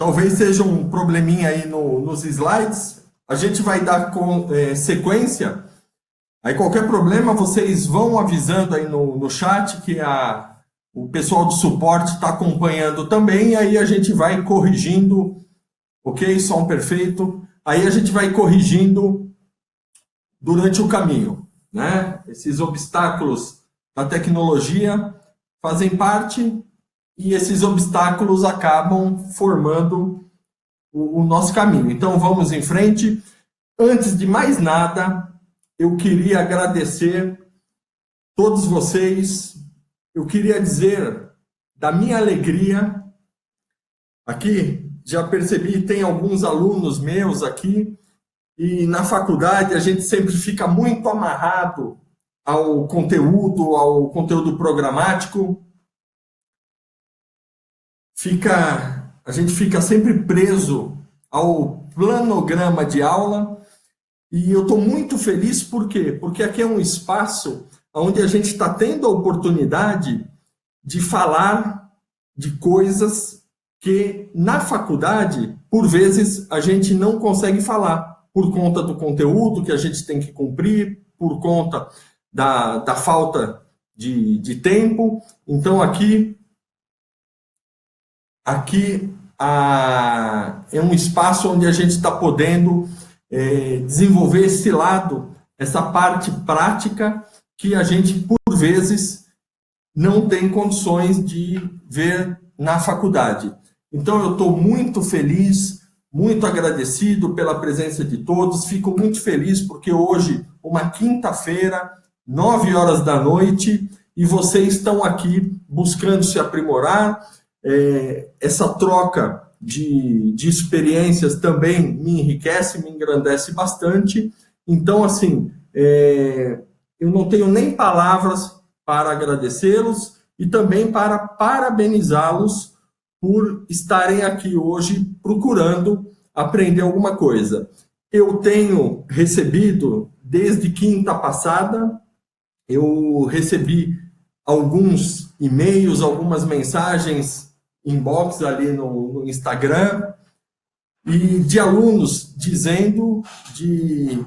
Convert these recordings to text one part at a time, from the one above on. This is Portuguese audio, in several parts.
Talvez seja um probleminha aí nos slides. A gente vai dar sequência. Aí qualquer problema, vocês vão avisando aí no chat que o pessoal do suporte está acompanhando também, e aí a gente vai corrigindo, ok? Som perfeito. Aí a gente vai corrigindo durante o caminho, né? Esses obstáculos da tecnologia fazem parte e esses obstáculos acabam formando o nosso caminho. Então vamos em frente. Antes de mais nada, eu queria agradecer todos vocês. Eu queria dizer da minha alegria. Aqui, já percebi, tem alguns alunos meus aqui, e na faculdade a gente sempre fica muito amarrado ao conteúdo programático. A gente fica sempre preso ao planograma de aula. E eu estou muito feliz, por quê? Porque aqui é um espaço onde a gente está tendo a oportunidade de falar de coisas que na faculdade, por vezes, a gente não consegue falar, por conta do conteúdo que a gente tem que cumprir, por conta da falta de tempo. Então, aqui é um espaço onde a gente está podendo desenvolver esse lado, essa parte prática que a gente, por vezes, não tem condições de ver na faculdade. Então, eu estou muito feliz, muito agradecido pela presença de todos. Fico muito feliz porque hoje, uma quinta-feira, 9 horas da noite, e vocês estão aqui buscando se aprimorar. Essa troca de experiências também me enriquece, me engrandece bastante. Então, assim, eu não tenho nem palavras para agradecê-los e também para parabenizá-los por estarem aqui hoje procurando aprender alguma coisa. Eu tenho recebido, desde quinta passada, eu recebi alguns e-mails, algumas mensagens inbox ali no Instagram, e de alunos dizendo, de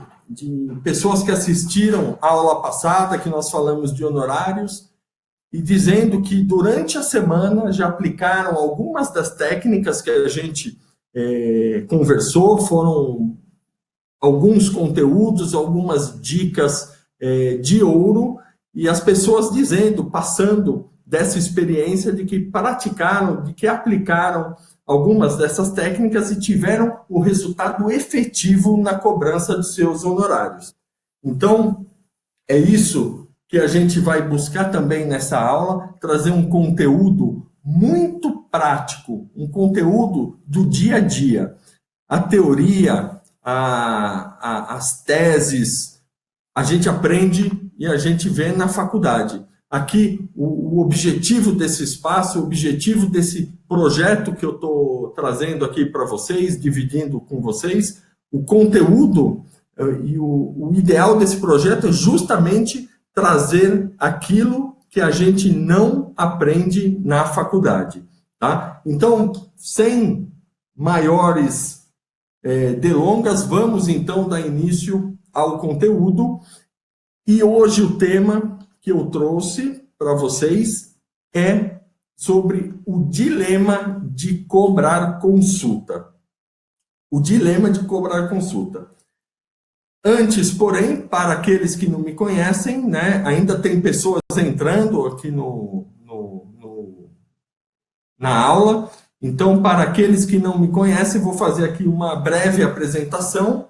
pessoas que assistiram a aula passada, que nós falamos de honorários, e dizendo que durante a semana já aplicaram algumas das técnicas que a gente conversou, foram alguns conteúdos, algumas dicas de ouro, e as pessoas dizendo, passando dessa experiência de que praticaram, de que aplicaram algumas dessas técnicas e tiveram o resultado efetivo na cobrança dos seus honorários. Então, é isso que a gente vai buscar também nessa aula, trazer um conteúdo muito prático, um conteúdo do dia a dia. A teoria, as teses, a gente aprende e a gente vê na faculdade. Aqui, o objetivo desse espaço, o objetivo desse projeto que eu estou trazendo aqui para vocês, dividindo com vocês, o conteúdo e o ideal desse projeto é justamente trazer aquilo que a gente não aprende na faculdade. Tá? Então, sem maiores delongas, vamos então dar início ao conteúdo. E hoje o tema que eu trouxe para vocês é sobre o dilema de cobrar consulta. O dilema de cobrar consulta. Antes, porém, para aqueles que não me conhecem, né, ainda tem pessoas entrando aqui na aula. Então, para aqueles que não me conhecem, vou fazer aqui uma breve apresentação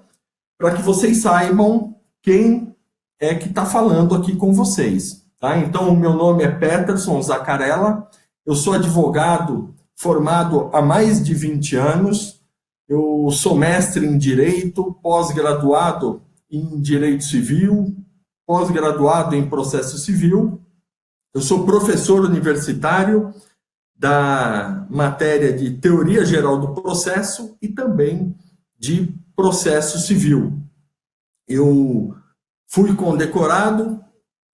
para que vocês saibam quem é que está falando aqui com vocês. Tá? Então, o meu nome é Peterson Zaccarella, eu sou advogado formado há mais de 20 anos, eu sou mestre em Direito, pós-graduado em Direito Civil, pós-graduado em Processo Civil, eu sou professor universitário da matéria de Teoria Geral do Processo e também de Processo Civil. Eu fui condecorado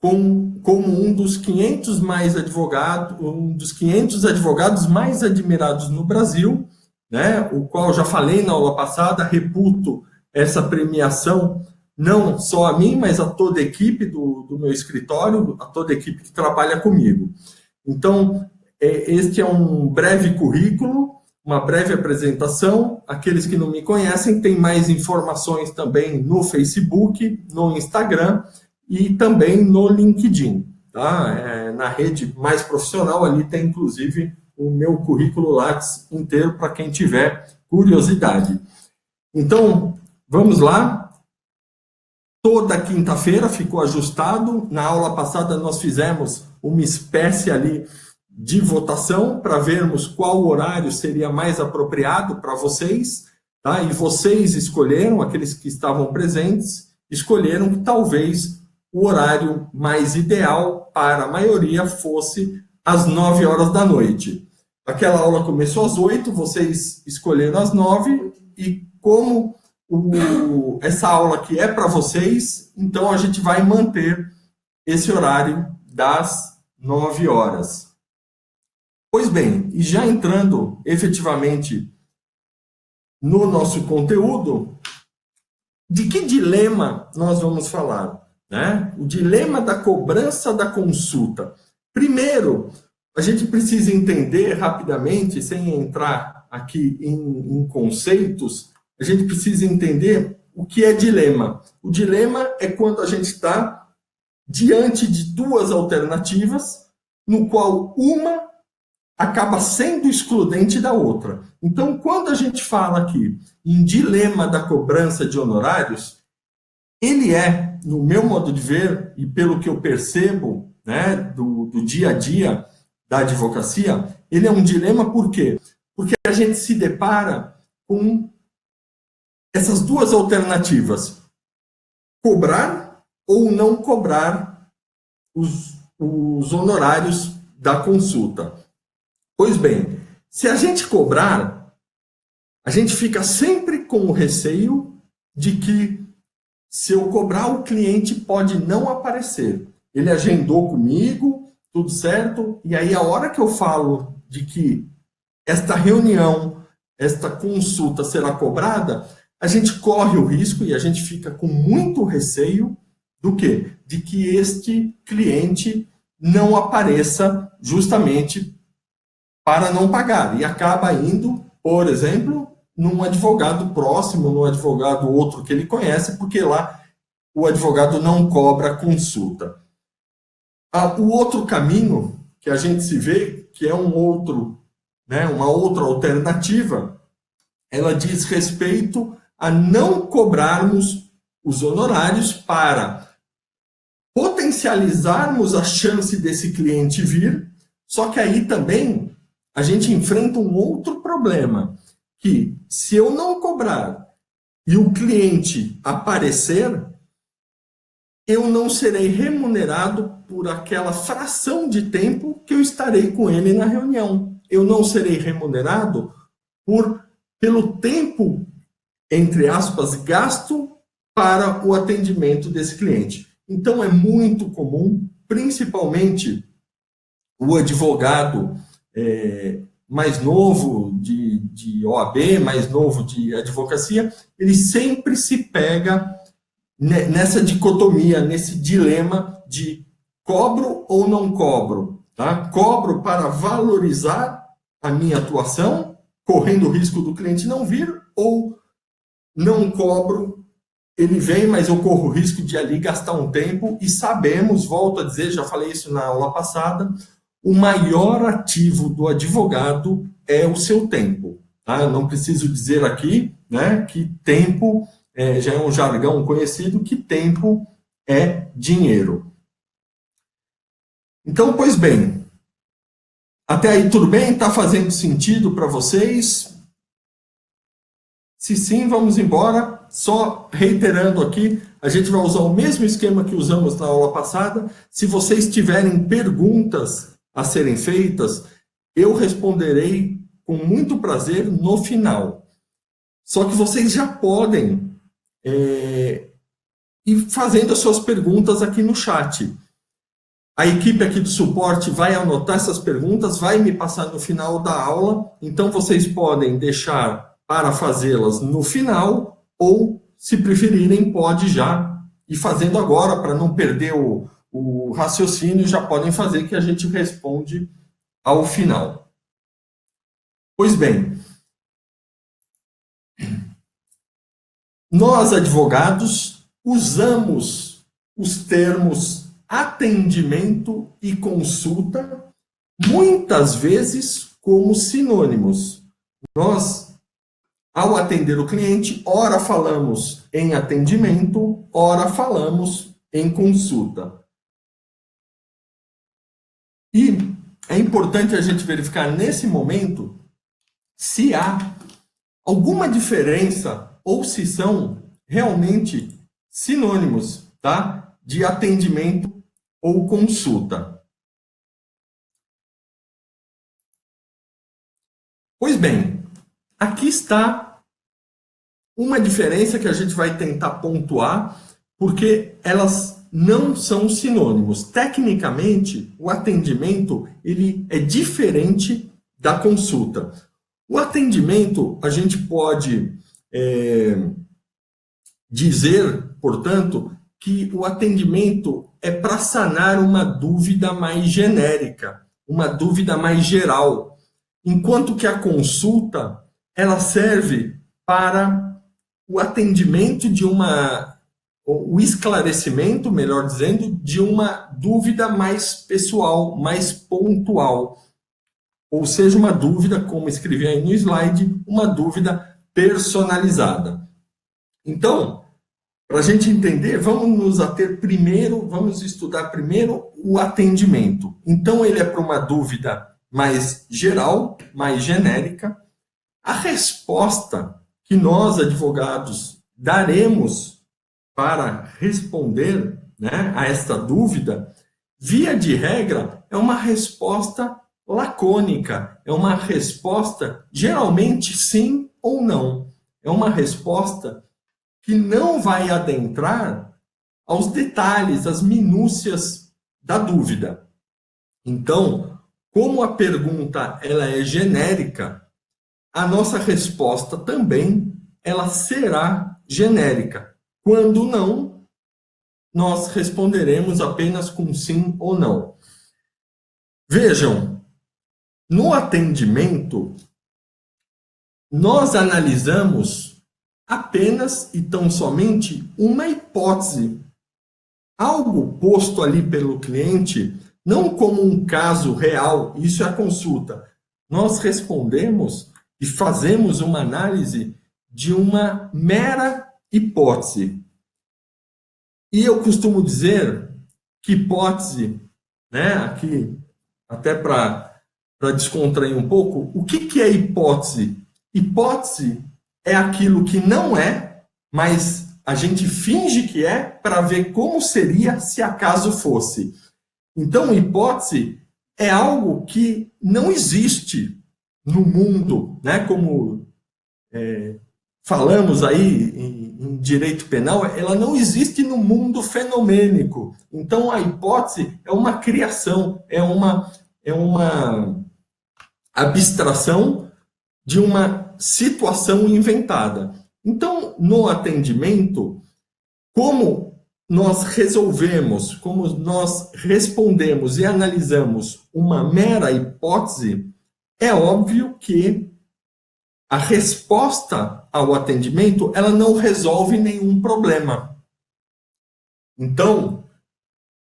como um dos 500 advogados mais admirados no Brasil, né, o qual já falei na aula passada, reputo essa premiação não só a mim, mas a toda a equipe do meu escritório, a toda a equipe que trabalha comigo. Então, este é um breve currículo, uma breve apresentação. Aqueles que não me conhecem têm mais informações também no Facebook, no Instagram e também no LinkedIn. Tá? Na rede mais profissional, ali tem inclusive o meu currículo Lattes inteiro para quem tiver curiosidade. Então, vamos lá. Toda quinta-feira ficou ajustado. Na aula passada nós fizemos uma espécie ali de votação para vermos qual horário seria mais apropriado para vocês, tá? E vocês escolheram, aqueles que estavam presentes, escolheram que talvez o horário mais ideal para a maioria fosse às 9 horas da noite. Aquela aula começou às 8, vocês escolheram às 9, e como essa aula aqui é para vocês, então a gente vai manter esse horário das 9 horas. Pois bem, e já entrando efetivamente no nosso conteúdo, de que dilema nós vamos falar? Né? O dilema da cobrança da consulta. Primeiro, a gente precisa entender rapidamente, sem entrar aqui em conceitos, a gente precisa entender o que é dilema. O dilema é quando a gente está diante de duas alternativas, no qual uma acaba sendo excludente da outra. Então, quando a gente fala aqui em dilema da cobrança de honorários, ele é, no meu modo de ver, e pelo que eu percebo, né, do dia a dia da advocacia, ele é um dilema por quê? Porque a gente se depara com essas duas alternativas: cobrar ou não cobrar os honorários da consulta. Pois bem, se a gente cobrar, a gente fica sempre com o receio de que, se eu cobrar, o cliente pode não aparecer. Ele agendou comigo, tudo certo, e aí a hora que eu falo de que esta reunião, esta consulta será cobrada, a gente corre o risco e a gente fica com muito receio do quê? De que este cliente não apareça justamente para não pagar, e acaba indo, por exemplo, num advogado próximo, num advogado outro que ele conhece, porque lá o advogado não cobra consulta. O outro caminho que a gente se vê, que é um outro, né, uma outra alternativa, ela diz respeito a não cobrarmos os honorários para potencializarmos a chance desse cliente vir, só que aí também a gente enfrenta um outro problema, que se eu não cobrar e o cliente aparecer, eu não serei remunerado por aquela fração de tempo que eu estarei com ele na reunião. Eu não serei remunerado pelo tempo, entre aspas, gasto para o atendimento desse cliente. Então, é muito comum, principalmente o advogado mais novo de OAB, mais novo de advocacia, ele sempre se pega nessa dicotomia, nesse dilema de cobro ou não cobro. Tá? Cobro para valorizar a minha atuação, correndo o risco do cliente não vir, ou não cobro, ele vem, mas eu corro o risco de ali gastar um tempo, e sabemos, volto a dizer, já falei isso na aula passada, o maior ativo do advogado é o seu tempo. Tá? Eu não preciso dizer aqui, né, que tempo já é um jargão conhecido, que tempo é dinheiro. Então, pois bem, até aí tudo bem? Está fazendo sentido para vocês? Se sim, vamos embora. Só reiterando aqui, a gente vai usar o mesmo esquema que usamos na aula passada. Se vocês tiverem perguntas a serem feitas, eu responderei com muito prazer no final. Só que vocês já podem ir fazendo as suas perguntas aqui no chat. A equipe aqui do suporte vai anotar essas perguntas, vai me passar no final da aula, então vocês podem deixar para fazê-las no final, ou, se preferirem, pode já ir fazendo agora, para não perder o raciocínio, já podem fazer que a gente responde ao final. Pois bem, nós, advogados, usamos os termos atendimento e consulta, muitas vezes como sinônimos. Nós, ao atender o cliente, ora falamos em atendimento, ora falamos em consulta. E é importante a gente verificar nesse momento se há alguma diferença ou se são realmente sinônimos, tá? De atendimento ou consulta. Pois bem, aqui está uma diferença que a gente vai tentar pontuar, porque elas não são sinônimos. Tecnicamente, o atendimento ele é diferente da consulta. O atendimento, a gente pode dizer, portanto, que o atendimento é para sanar uma dúvida mais genérica, uma dúvida mais geral, enquanto que a consulta ela serve para o atendimento de o esclarecimento, melhor dizendo, de uma dúvida mais pessoal, mais pontual. Ou seja, uma dúvida, como escrevi aí no slide, uma dúvida personalizada. Então, para a gente entender, vamos estudar primeiro o atendimento. Então, ele é para uma dúvida mais geral, mais genérica. A resposta que nós, advogados, daremos para responder, né, a esta dúvida, via de regra, é uma resposta lacônica, é uma resposta geralmente sim ou não. É uma resposta que não vai adentrar aos detalhes, às minúcias da dúvida. Então, como a pergunta ela é genérica, a nossa resposta também ela será genérica. Quando não, nós responderemos apenas com sim ou não. Vejam, no atendimento, nós analisamos apenas e tão somente uma hipótese. Algo posto ali pelo cliente, não como um caso real, isso é a consulta. Nós respondemos e fazemos uma análise de uma mera hipótese. E eu costumo dizer que hipótese, né, aqui, até para descontrair um pouco, o que é hipótese? Hipótese é aquilo que não é, mas a gente finge que é para ver como seria se acaso fosse. Então, hipótese é algo que não existe no mundo, né? Como falamos aí em direito penal, ela não existe no mundo fenomênico. Então, a hipótese é uma criação, é uma abstração de uma situação inventada. Então, no atendimento, como nós resolvemos, como nós respondemos e analisamos uma mera hipótese, é óbvio que a resposta ao atendimento ela não resolve nenhum problema. Então,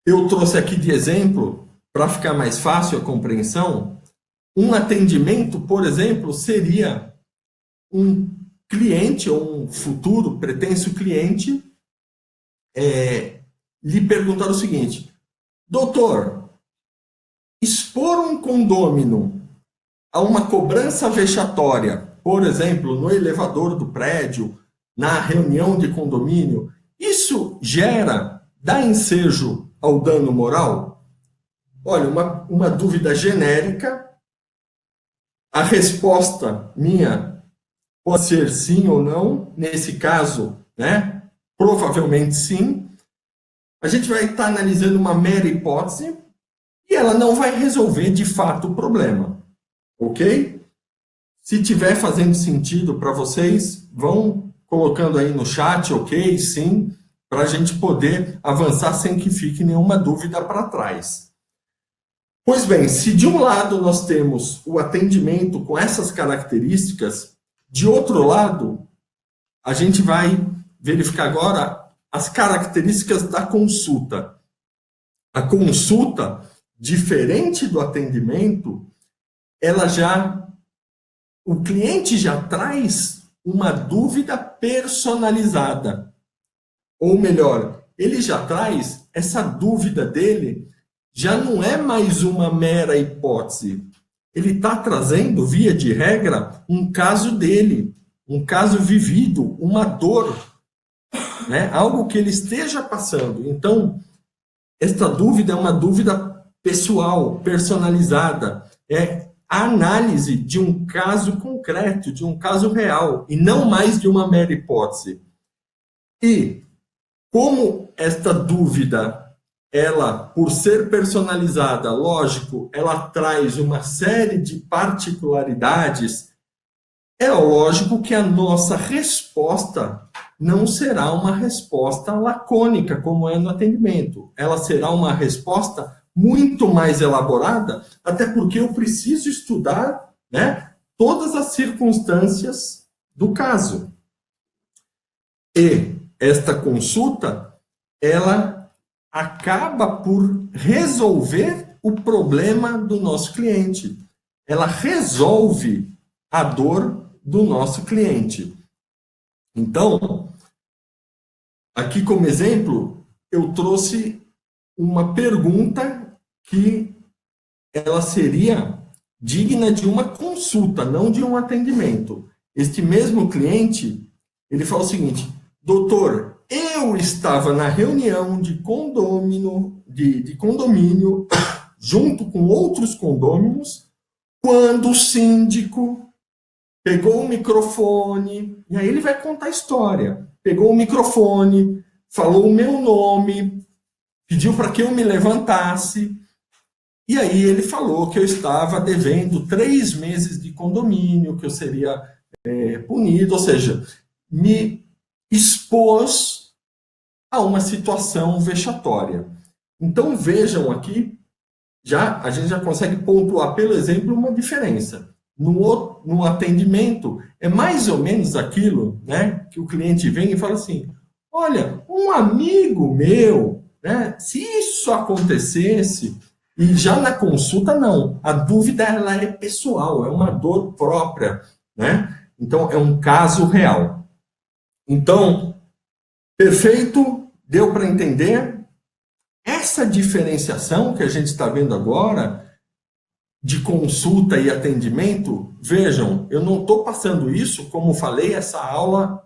eu trouxe aqui de exemplo, para ficar mais fácil a compreensão, um atendimento, por exemplo, seria um cliente ou um futuro pretenso cliente lhe perguntar o seguinte: doutor, expor um condômino a uma cobrança vexatória, por exemplo, no elevador do prédio, na reunião de condomínio, isso dá ensejo ao dano moral? Olha, uma dúvida genérica. A resposta minha pode ser sim ou não. Nesse caso, né? Provavelmente sim. A gente vai estar analisando uma mera hipótese. e ela não vai resolver de fato o problema, ok? Se tiver fazendo sentido para vocês, vão colocando aí no chat, ok, sim, para a gente poder avançar sem que fique nenhuma dúvida para trás. Pois bem, se de um lado nós temos o atendimento com essas características, de outro lado, a gente vai verificar agora as características da consulta. A consulta, diferente do atendimento, o cliente já traz uma dúvida personalizada. Ou melhor, ele já traz essa dúvida dele, já não é mais uma mera hipótese. Ele está trazendo, via de regra, um caso dele, um caso vivido, uma dor, né? Algo que ele esteja passando. Então, esta dúvida é uma dúvida pessoal, personalizada. É a análise de um caso concreto, de um caso real, e não mais de uma mera hipótese. E como esta dúvida, ela, por ser personalizada, lógico, ela traz uma série de particularidades, é lógico que a nossa resposta não será uma resposta lacônica, como é no atendimento. Ela será uma resposta muito mais elaborada, até porque eu preciso estudar, né, todas as circunstâncias do caso. E esta consulta, ela acaba por resolver o problema do nosso cliente. Ela resolve a dor do nosso cliente. Então, aqui como exemplo, eu trouxe uma pergunta que ela seria digna de uma consulta, não de um atendimento. Este mesmo cliente, ele fala o seguinte: doutor, eu estava na reunião de condomínio, junto com outros condôminos, quando o síndico pegou o microfone, e aí ele vai contar a história. Pegou o microfone, falou o meu nome, pediu para que eu me levantasse, e aí ele falou que eu estava devendo 3 meses de condomínio, que eu seria punido, ou seja, me expôs a uma situação vexatória. Então vejam aqui, a gente já consegue pontuar, pelo exemplo, uma diferença. No atendimento, é mais ou menos aquilo, né, que o cliente vem e fala assim: olha, um amigo meu, né, se isso acontecesse, e já na consulta não, a dúvida ela é pessoal, é uma dor própria, né? Então é um caso real. Então, perfeito, deu para entender? Essa diferenciação que a gente está vendo agora de consulta e atendimento, vejam, eu não estou passando isso, como falei, essa aula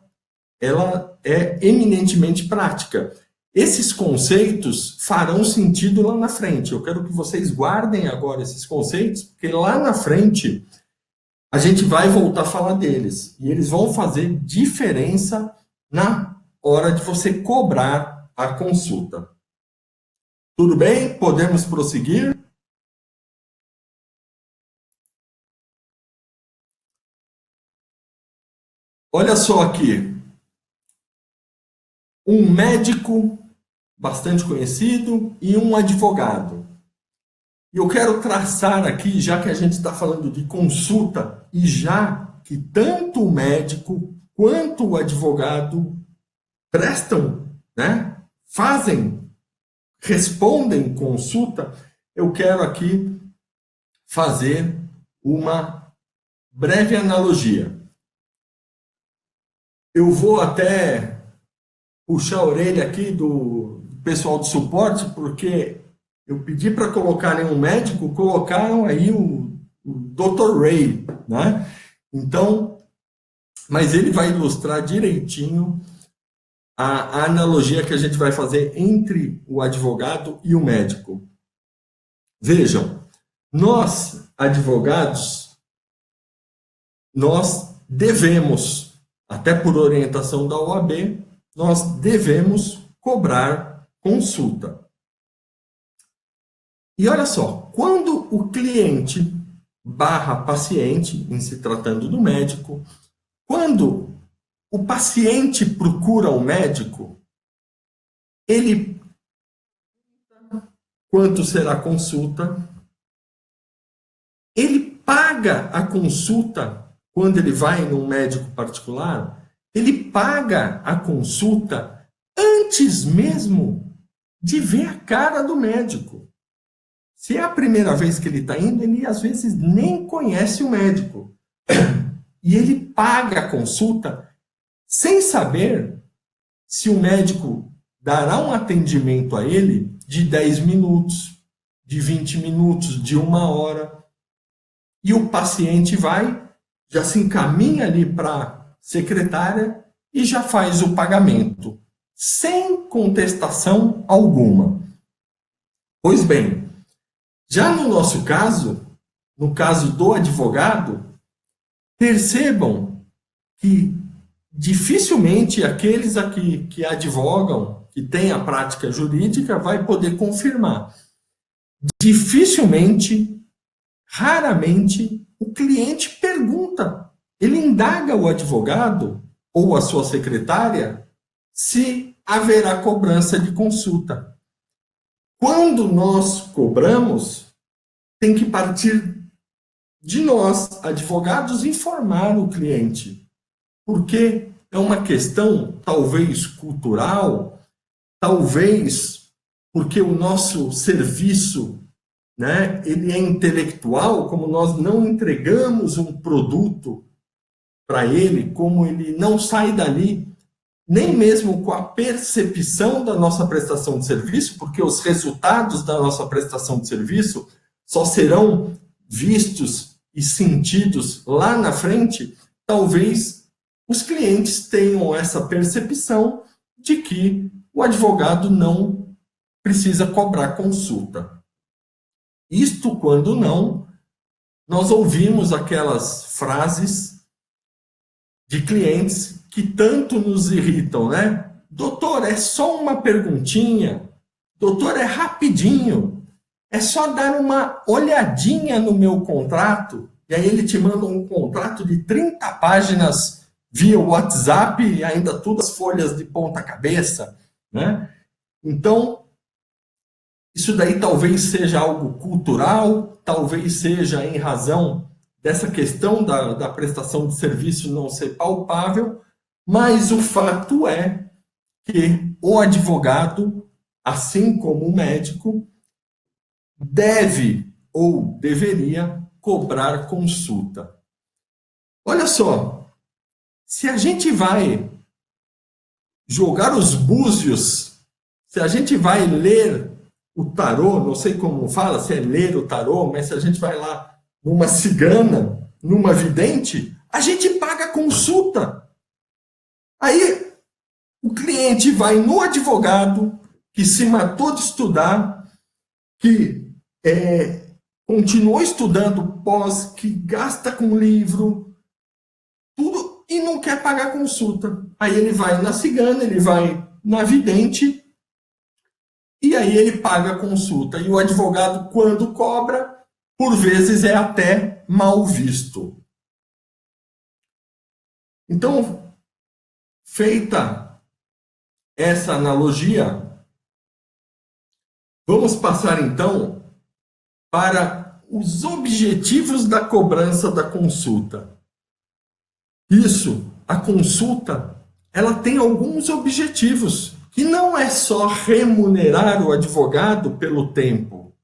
ela é eminentemente prática. Esses conceitos farão sentido lá na frente. Eu quero que vocês guardem agora esses conceitos, porque lá na frente a gente vai voltar a falar deles. E eles vão fazer diferença na hora de você cobrar a consulta. Tudo bem? Podemos prosseguir? Olha só aqui. Um médico bastante conhecido e um advogado. E eu quero traçar aqui, já que a gente está falando de consulta, e já que tanto o médico quanto o advogado prestam, né, respondem consulta, eu quero aqui fazer uma breve analogia. Eu vou até puxar a orelha aqui do pessoal de suporte, porque eu pedi para colocarem um médico, colocaram aí o Dr. Ray, né? Então, mas ele vai ilustrar direitinho a analogia que a gente vai fazer entre o advogado e o médico. Vejam, nós, advogados, nós devemos, até por orientação da OAB, nós devemos cobrar consulta. E olha só, quando o cliente barra paciente, em se tratando do médico, quando o paciente procura o médico, ele quanto será a consulta, ele paga a consulta quando ele vai num médico particular, ele paga a consulta antes mesmo de ver a cara do médico. Se é a primeira vez que ele está indo, ele às vezes nem conhece o médico. E ele paga a consulta sem saber se o médico dará um atendimento a ele de 10 minutos, de 20 minutos, de 1 hora. E o paciente vai, já se encaminha ali para a secretária e já faz o pagamento, sem contestação alguma. Pois bem, já no nosso caso, no caso do advogado, percebam que dificilmente aqueles aqui que advogam, que têm a prática jurídica, vai poder confirmar. Dificilmente, raramente, o cliente pergunta, ele indaga o advogado ou a sua secretária se haverá cobrança de consulta. Quando nós cobramos, tem que partir de nós, advogados, informar o cliente, porque é uma questão talvez cultural, talvez porque o nosso serviço, né, ele é intelectual, como nós não entregamos um produto para ele, como ele não sai dali, nem mesmo com a percepção da nossa prestação de serviço, porque os resultados da nossa prestação de serviço só serão vistos e sentidos lá na frente, talvez os clientes tenham essa percepção de que o advogado não precisa cobrar consulta. Isto quando não, nós ouvimos aquelas frases de clientes que tanto nos irritam, né? Doutor, é só uma perguntinha. Doutor, é rapidinho. É só dar uma olhadinha no meu contrato. E aí ele te manda um contrato de 30 páginas via WhatsApp e ainda todas as folhas de ponta cabeça, né? Então, isso daí talvez seja algo cultural, talvez seja em razão dessa questão da prestação de serviço não ser palpável, mas o fato é que o advogado, assim como o médico, deve ou deveria cobrar consulta. Olha só, se a gente vai jogar os búzios, se a gente vai ler o tarô, não sei como fala, se é ler o tarô, mas se a gente vai lá numa cigana, numa vidente, a gente paga consulta. Aí o cliente vai no advogado que se matou de estudar, que continuou estudando pós, que gasta com livro, tudo, e não quer pagar consulta. Aí ele vai na cigana, ele vai na vidente, e aí ele paga a consulta. E o advogado, quando cobra, por vezes é até mal visto. Então, feita essa analogia, vamos passar então para os objetivos da cobrança da consulta. Isso, a consulta, ela tem alguns objetivos, que não é só remunerar o advogado pelo tempo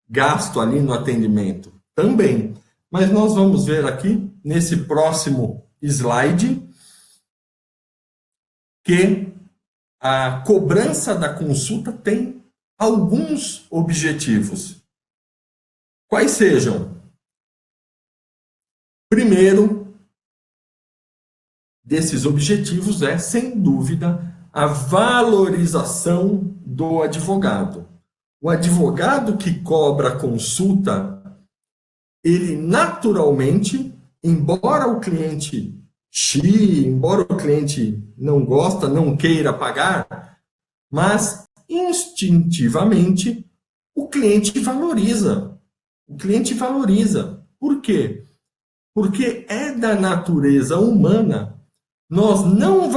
gasto ali no atendimento, também. Mas nós vamos ver aqui, nesse próximo slide, que a cobrança da consulta tem alguns objetivos. Quais sejam? Primeiro desses objetivos é, sem dúvida, a valorização do advogado. O advogado que cobra a consulta, ele naturalmente, embora o cliente chie, embora o cliente não gosta, não queira pagar, mas instintivamente o cliente valoriza. O cliente valoriza. Por quê? Porque é da natureza humana nós não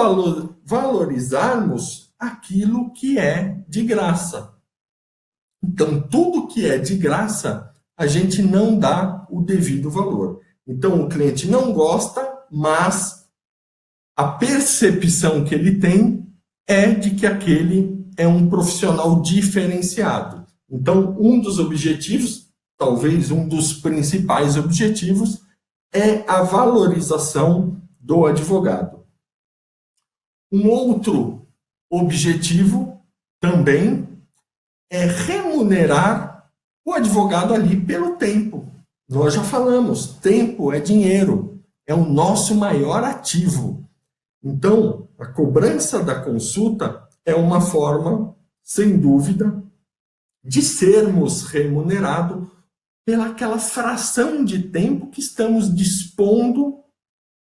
valorizarmos aquilo que é de graça. Então, tudo que é de graça, a gente não dá o devido valor. Então, o cliente não gosta, mas a percepção que ele tem é de que aquele é um profissional diferenciado. Então, um dos objetivos, talvez um dos principais objetivos, é a valorização do advogado. Um outro objetivo também é remunerar o advogado ali pelo tempo. Nós já falamos, tempo é dinheiro, é o nosso maior ativo. Então, a cobrança da consulta é uma forma, sem dúvida, de sermos remunerados pelaquela fração de tempo que estamos dispondo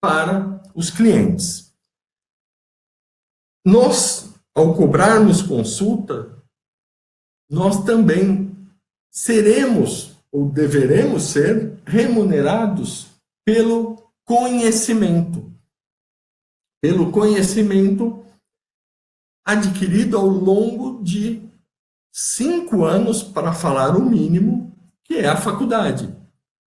para os clientes. Nós, ao cobrarmos consulta, nós também seremos ou deveremos ser remunerados pelo conhecimento. Pelo conhecimento adquirido ao longo de 5 anos, para falar o mínimo, que é a faculdade.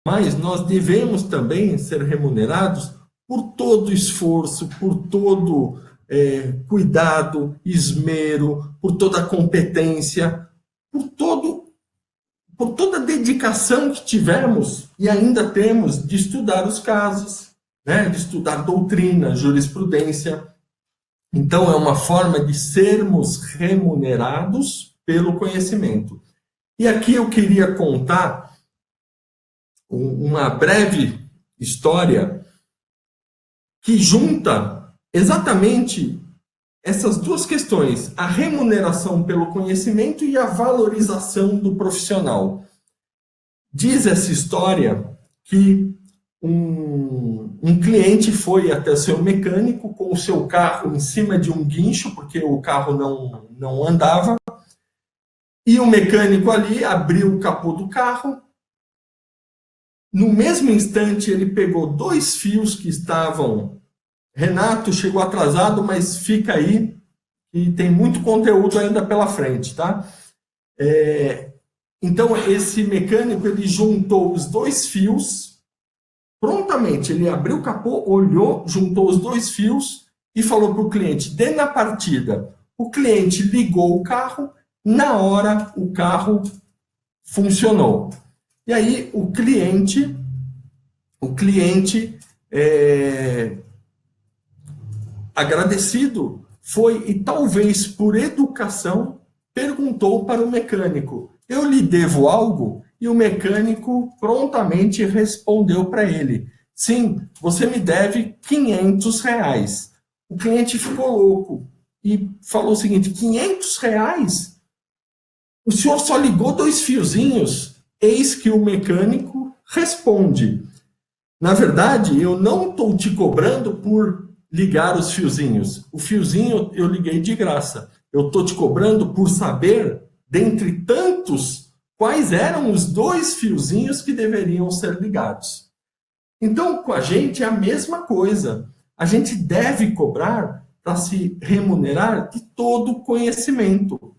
Mas nós devemos também ser remunerados por todo esforço, por todo cuidado, esmero, por toda competência, por toda a dedicação que tivemos e ainda temos de estudar os casos, né, de estudar doutrina, jurisprudência. Então, é uma forma de sermos remunerados pelo conhecimento. E aqui eu queria contar uma breve história que junta exatamente essas duas questões, a remuneração pelo conhecimento e a valorização do profissional. Diz essa história que um cliente foi até seu mecânico com o seu carro em cima de um guincho, porque o carro não andava, e o mecânico ali abriu o capô do carro. No mesmo instante, ele pegou 2 fios que estavam... Renato chegou atrasado, mas fica aí e tem muito conteúdo ainda pela frente, tá? Então, esse mecânico, ele juntou os 2 fios, prontamente, ele abriu o capô, olhou, juntou os 2 fios e falou para o cliente, dê na partida. O cliente ligou o carro, na hora o carro funcionou. E aí, o cliente agradecido foi, e talvez por educação, perguntou para o mecânico, eu lhe devo algo? E o mecânico prontamente respondeu para ele, sim, você me deve R$ 500. O cliente ficou louco e falou o seguinte, R$ 500? O senhor só ligou 2 fiozinhos? Eis que o mecânico responde, na verdade, eu não estou te cobrando por ligar os fiozinhos. O fiozinho eu liguei de graça. Eu estou te cobrando por saber, dentre tantos, quais eram os 2 fiozinhos que deveriam ser ligados. Então, com a gente é a mesma coisa. A gente deve cobrar para se remunerar de todo o conhecimento.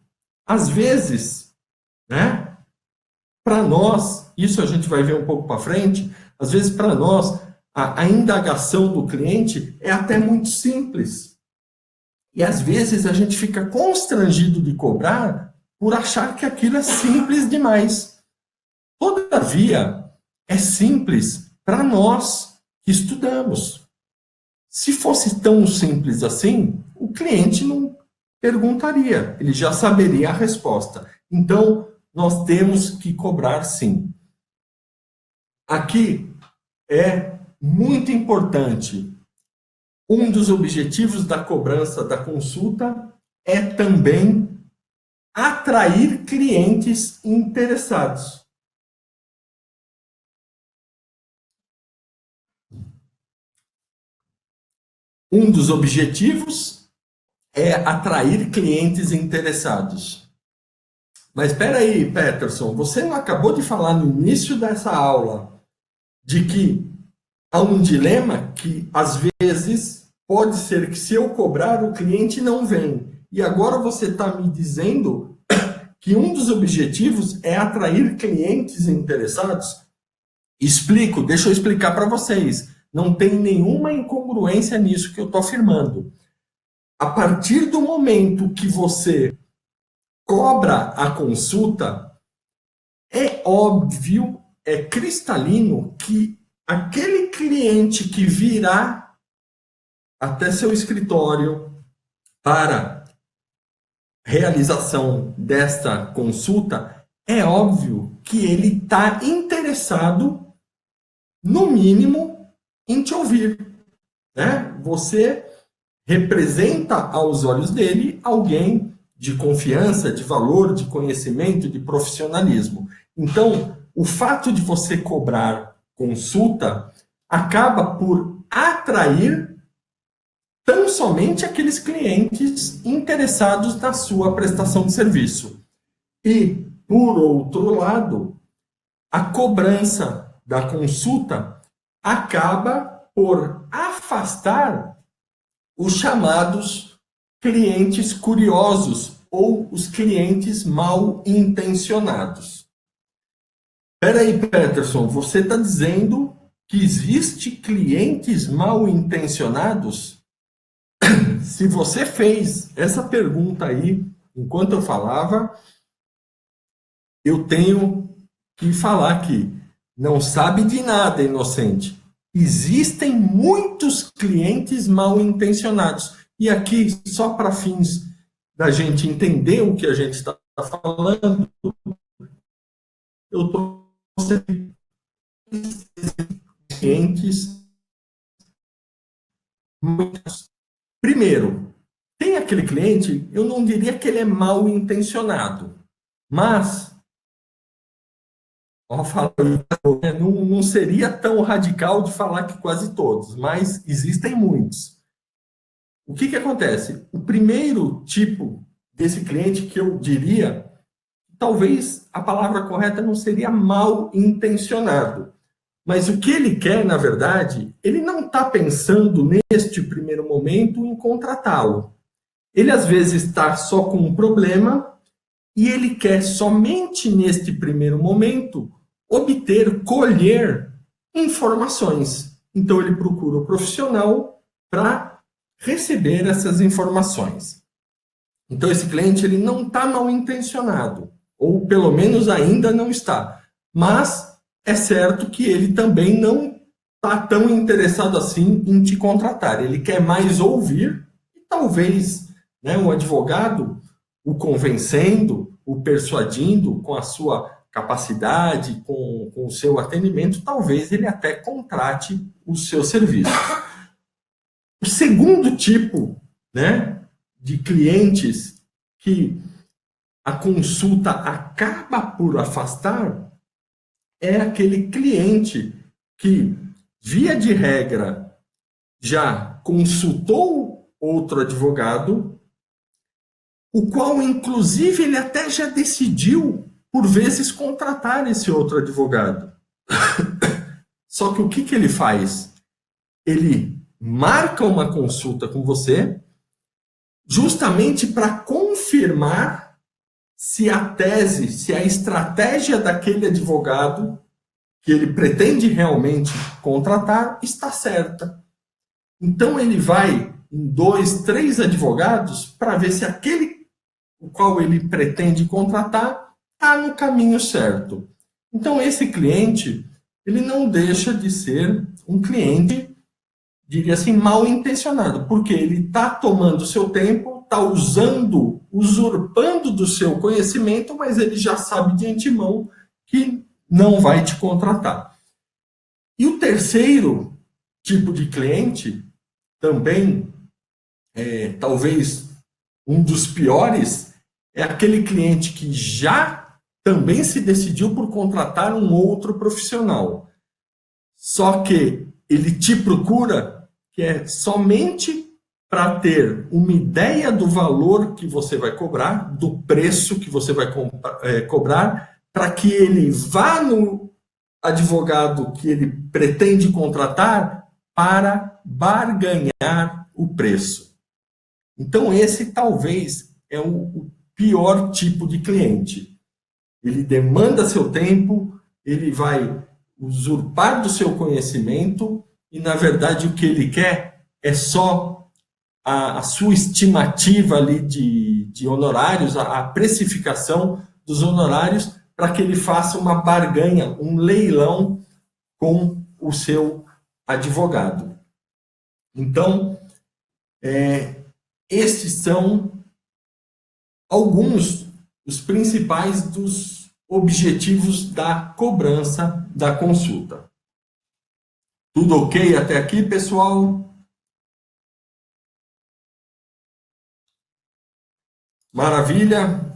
Às vezes, né, para nós, isso a gente vai ver um pouco para frente, às vezes para nós, a indagação do cliente é até muito simples. E às vezes a gente fica constrangido de cobrar por achar que aquilo é simples demais. Todavia, é simples para nós que estudamos. Se fosse tão simples assim, o cliente não perguntaria, ele já saberia a resposta. Então, nós temos que cobrar sim. Aqui é muito importante. Um dos objetivos da cobrança da consulta é também atrair clientes interessados. Um dos objetivos é atrair clientes interessados. Mas espera aí, Peterson, você não acabou de falar no início dessa aula de que há um dilema que, às vezes, pode ser que se eu cobrar, o cliente não vem. E agora você está me dizendo que um dos objetivos é atrair clientes interessados? Explico, deixa eu explicar para vocês. Não tem nenhuma incongruência nisso que eu estou afirmando. A partir do momento que você cobra a consulta, é óbvio, é cristalino que aquele cliente que virá até seu escritório para realização desta consulta, é óbvio que ele está interessado, no mínimo, em te ouvir, né? Você representa aos olhos dele alguém de confiança, de valor, de conhecimento, de profissionalismo. Então, o fato de você cobrar consulta acaba por atrair tão somente aqueles clientes interessados na sua prestação de serviço. E, por outro lado, a cobrança da consulta acaba por afastar os chamados clientes curiosos ou os clientes mal intencionados. Espera aí, Peterson, você está dizendo que existe clientes mal intencionados? Se você fez essa pergunta aí, enquanto eu falava, eu tenho que falar que não sabe de nada, inocente. Existem muitos clientes mal intencionados. E aqui, só para fins da gente entender o que a gente está falando, eu estou clientes muitos. Primeiro, tem aquele cliente, eu não diria que ele é mal intencionado, mas não seria tão radical de falar que quase todos, mas existem muitos. O que acontece? O primeiro tipo desse cliente que eu diria, talvez a palavra correta não seria mal intencionado, mas o que ele quer, na verdade, ele não está pensando neste primeiro momento em contratá-lo. Ele às vezes está só com um problema e ele quer somente neste primeiro momento obter, colher informações. Então ele procura o profissional para receber essas informações. Então esse cliente ele não está mal intencionado, ou pelo menos ainda não está. Mas é certo que ele também não está tão interessado assim em te contratar. Ele quer mais ouvir e talvez, né, o advogado o convencendo, o persuadindo com a sua capacidade, com o seu atendimento, talvez ele até contrate o seu serviço. O segundo tipo, né, de clientes que a consulta acaba por afastar é aquele cliente que, via de regra, já consultou outro advogado, o qual, inclusive, ele até já decidiu, por vezes, contratar esse outro advogado. Só que o que ele faz? Ele marca uma consulta com você, justamente para confirmar se a tese, se a estratégia daquele advogado que ele pretende realmente contratar está certa. Então ele vai em 2, 3 advogados para ver se aquele o qual ele pretende contratar está no caminho certo. Então esse cliente, ele não deixa de ser um cliente, diria assim, mal intencionado, porque ele está tomando seu tempo, está usando, usurpando do seu conhecimento, mas ele já sabe de antemão que não vai te contratar. E o terceiro tipo de cliente, também, talvez um dos piores, é aquele cliente que já também se decidiu por contratar um outro profissional. Só que ele te procura que é somente para ter uma ideia do valor que você vai cobrar, do preço que você vai cobrar, para que ele vá no advogado que ele pretende contratar para barganhar o preço. Então, esse talvez é o pior tipo de cliente. Ele demanda seu tempo, ele vai usurpar do seu conhecimento e, na verdade, o que ele quer é só a sua estimativa ali de honorários, a precificação dos honorários, para que ele faça uma barganha, um leilão com o seu advogado. Então, estes são alguns dos principais dos objetivos da cobrança da consulta. Tudo ok até aqui, pessoal? Maravilha.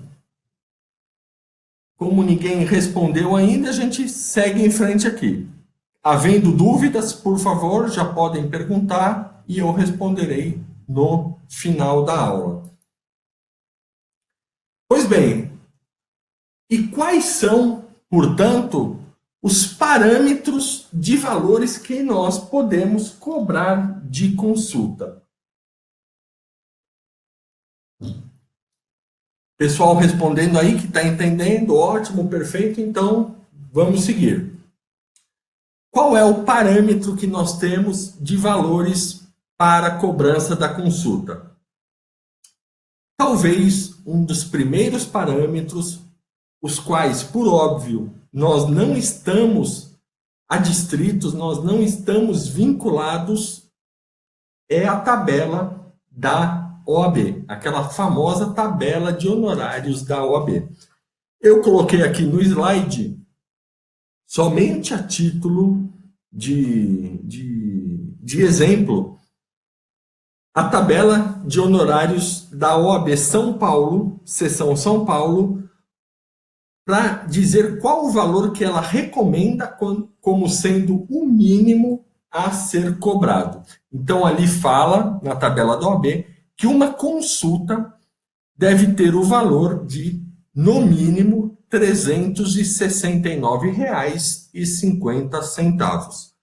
Como ninguém respondeu ainda, a gente segue em frente aqui. Havendo dúvidas, por favor, já podem perguntar e eu responderei no final da aula. Pois bem, e quais são, portanto, os parâmetros de valores que nós podemos cobrar de consulta? Pessoal respondendo aí que está entendendo, ótimo, perfeito, então vamos seguir. Qual é o parâmetro que nós temos de valores para a cobrança da consulta? Talvez um dos primeiros parâmetros, os quais, por óbvio, nós não estamos adstritos, nós não estamos vinculados, é a tabela da OAB, aquela famosa tabela de honorários da OAB. Eu coloquei aqui no slide, somente a título de exemplo, a tabela de honorários da OAB São Paulo, seção São Paulo, para dizer qual o valor que ela recomenda como sendo o mínimo a ser cobrado. Então, ali fala, na tabela da OAB, que uma consulta deve ter o valor de, no mínimo, R$ 369,50.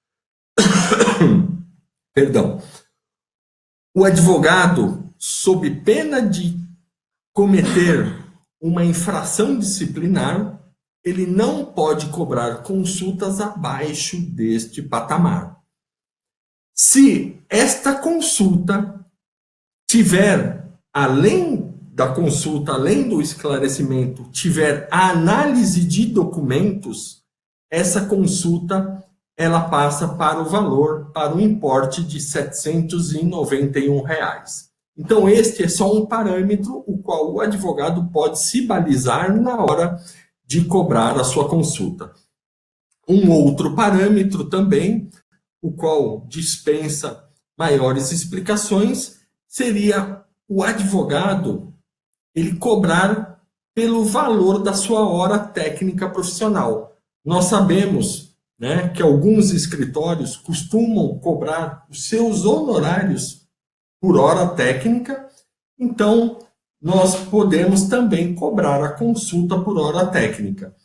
Perdão. O advogado, sob pena de cometer uma infração disciplinar, ele não pode cobrar consultas abaixo deste patamar. Se esta consulta tiver, além da consulta, além do esclarecimento, tiver a análise de documentos, essa consulta ela passa para o valor, para o importe de R$ 791. Então, este é só um parâmetro o qual o advogado pode se balizar na hora de cobrar a sua consulta. Um outro parâmetro também, o qual dispensa maiores explicações, seria o advogado ele cobrar pelo valor da sua hora técnica profissional. Nós sabemos, né, que alguns escritórios costumam cobrar os seus honorários por hora técnica, então nós podemos também cobrar a consulta por hora técnica.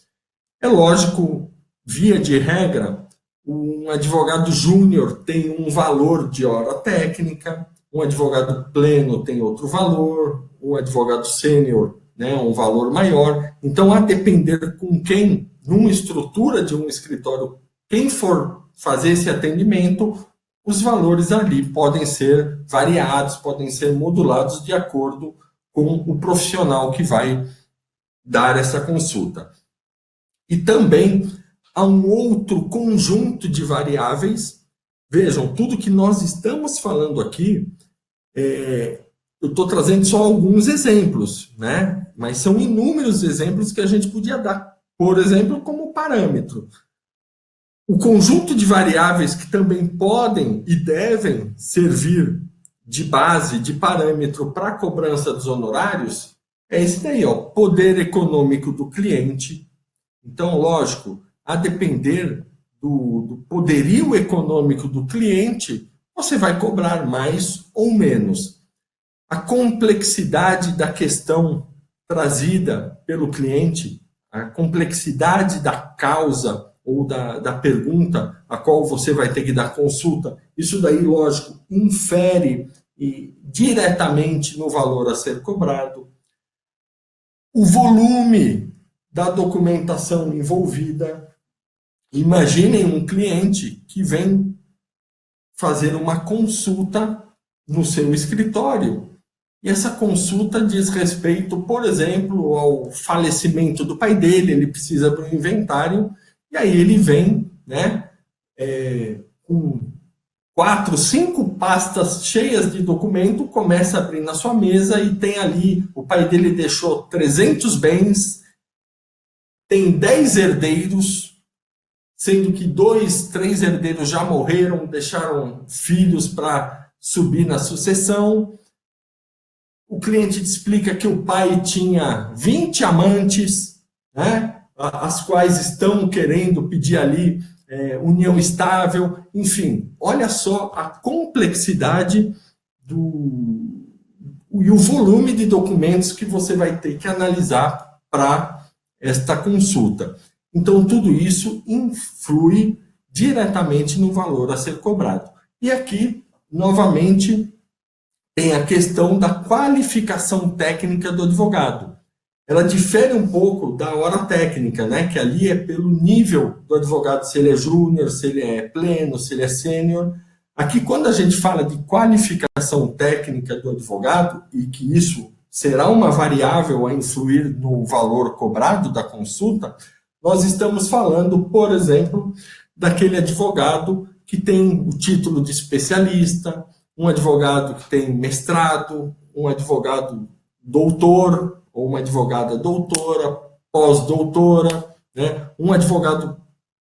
É lógico, via de regra, um advogado júnior tem um valor de hora técnica, um advogado pleno tem outro valor, um advogado sênior, né, um valor maior. Então, a depender com quem, numa estrutura de um escritório, quem for fazer esse atendimento, os valores ali podem ser variados, podem ser modulados de acordo com o profissional que vai dar essa consulta. E também há um outro conjunto de variáveis. Vejam, tudo que nós estamos falando aqui, eu estou trazendo só alguns exemplos, né? Mas são inúmeros exemplos que a gente podia dar, por exemplo, como parâmetro. O conjunto de variáveis que também podem e devem servir de base, de parâmetro para a cobrança dos honorários, é esse daí, ó, poder econômico do cliente. Então, lógico, a depender do poderio econômico do cliente, você vai cobrar mais ou menos. a complexidade da questão trazida pelo cliente, a complexidade da causa ou da pergunta a qual você vai ter que dar consulta, isso daí, lógico, infere diretamente no valor a ser cobrado. O volume da documentação envolvida. Imaginem um cliente que vem fazer uma consulta no seu escritório. E essa consulta diz respeito, por exemplo, ao falecimento do pai dele, ele precisa para o inventário, e aí ele vem, né, com 4, 5 pastas cheias de documento, começa a abrir na sua mesa e tem ali, o pai dele deixou 300 bens, tem 10 herdeiros, sendo que 2, 3 herdeiros já morreram, deixaram filhos para subir na sucessão. O cliente te explica que o pai tinha 20 amantes, né, as quais estão querendo pedir ali união estável. Enfim, olha só a complexidade e o volume de documentos que você vai ter que analisar para esta consulta. Então, tudo isso influi diretamente no valor a ser cobrado. E aqui, novamente, tem a questão da qualificação técnica do advogado. Ela difere um pouco da hora técnica, né? Que ali é pelo nível do advogado, se ele é júnior, se ele é pleno, se ele é sênior. Aqui, quando a gente fala de qualificação técnica do advogado, e que isso será uma variável a influir no valor cobrado da consulta, nós estamos falando, por exemplo, daquele advogado que tem o título de especialista, um advogado que tem mestrado, um advogado doutor, ou uma advogada doutora, pós-doutora, né? Um advogado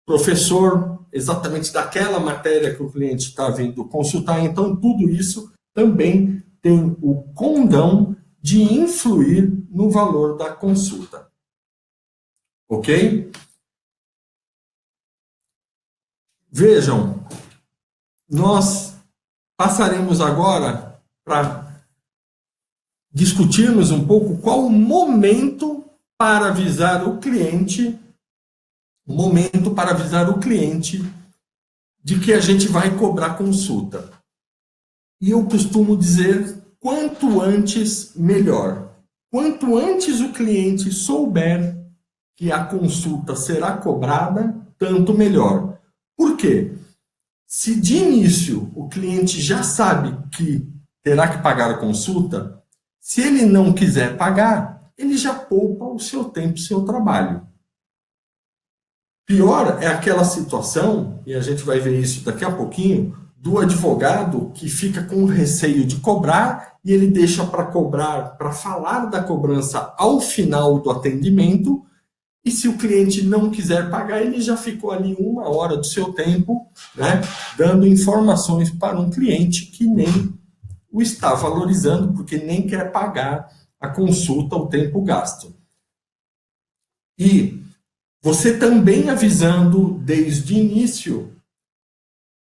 professor, exatamente daquela matéria que o cliente está vindo consultar. Então, tudo isso também tem o condão de influir no valor da consulta. Ok? Vejam, nós passaremos agora para discutirmos um pouco qual o momento para avisar o cliente, de que a gente vai cobrar consulta. E eu costumo dizer, quanto antes, melhor. Quanto antes o cliente souber que a consulta será cobrada, tanto melhor. Por quê? Se de início o cliente já sabe que terá que pagar a consulta, se ele não quiser pagar, ele já poupa o seu tempo e o seu trabalho. Pior é aquela situação, e a gente vai ver isso daqui a pouquinho, do advogado que fica com receio de cobrar e ele deixa para cobrar, para falar da cobrança ao final do atendimento, e se o cliente não quiser pagar, ele já ficou ali 1 hora do seu tempo, né, dando informações para um cliente que nem o está valorizando, porque nem quer pagar a consulta, o tempo gasto. E você também avisando desde o início,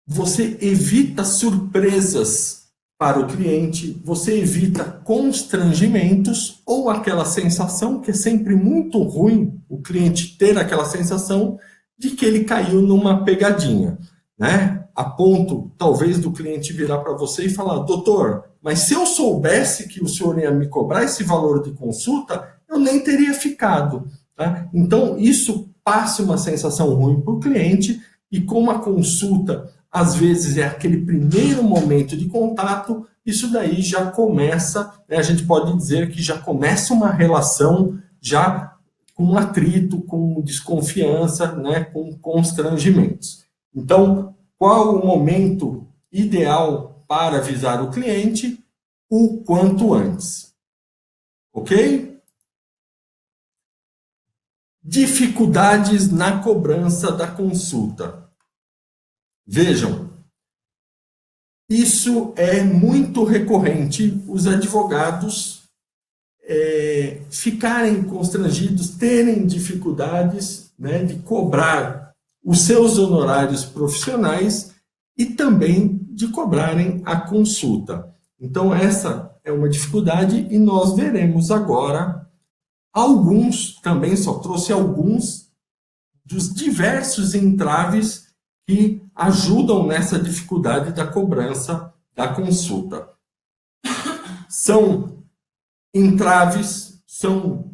você evita surpresas para o cliente, você evita constrangimentos ou aquela sensação que é sempre muito ruim o cliente ter aquela sensação de que ele caiu numa pegadinha, né? A ponto, talvez, do cliente virar para você e falar: doutor, mas se eu soubesse que o senhor ia me cobrar esse valor de consulta, eu nem teria ficado. Tá? Então, isso passa uma sensação ruim para o cliente, e como a consulta, às vezes, é aquele primeiro momento de contato, isso daí já começa, né, a gente pode dizer que já começa uma relação já com atrito, com desconfiança, né, com constrangimentos. Então, qual o momento ideal para avisar o cliente? O quanto antes. Ok? Dificuldades na cobrança da consulta. Vejam, isso é muito recorrente, os advogados ficarem constrangidos, terem dificuldades, né, de cobrar os seus honorários profissionais e também de cobrarem a consulta. Então, essa é uma dificuldade e nós veremos agora alguns, também só trouxe alguns dos diversos entraves que ajudam nessa dificuldade da cobrança da consulta. São entraves, são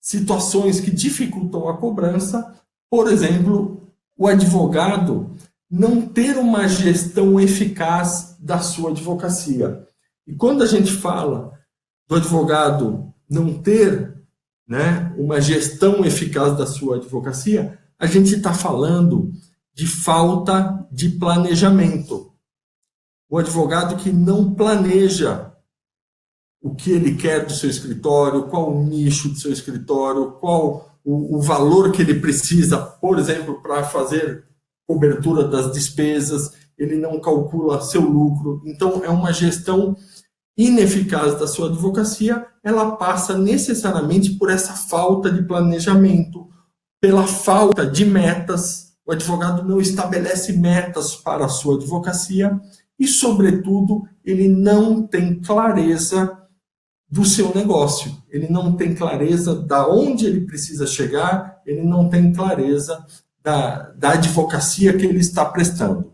situações que dificultam a cobrança, por exemplo, o advogado não ter uma gestão eficaz da sua advocacia. E quando a gente fala do advogado não ter, né, uma gestão eficaz da sua advocacia, a gente está falando de falta de planejamento. O advogado que não planeja o que ele quer do seu escritório, qual o nicho do seu escritório, qual o valor que ele precisa, por exemplo, para fazer cobertura das despesas, ele não calcula seu lucro. Então, é uma gestão ineficaz da sua advocacia, ela passa necessariamente por essa falta de planejamento, pela falta de metas. O advogado não estabelece metas para a sua advocacia e, sobretudo, ele não tem clareza do seu negócio. Ele não tem clareza da onde ele precisa chegar, ele não tem clareza da advocacia que ele está prestando.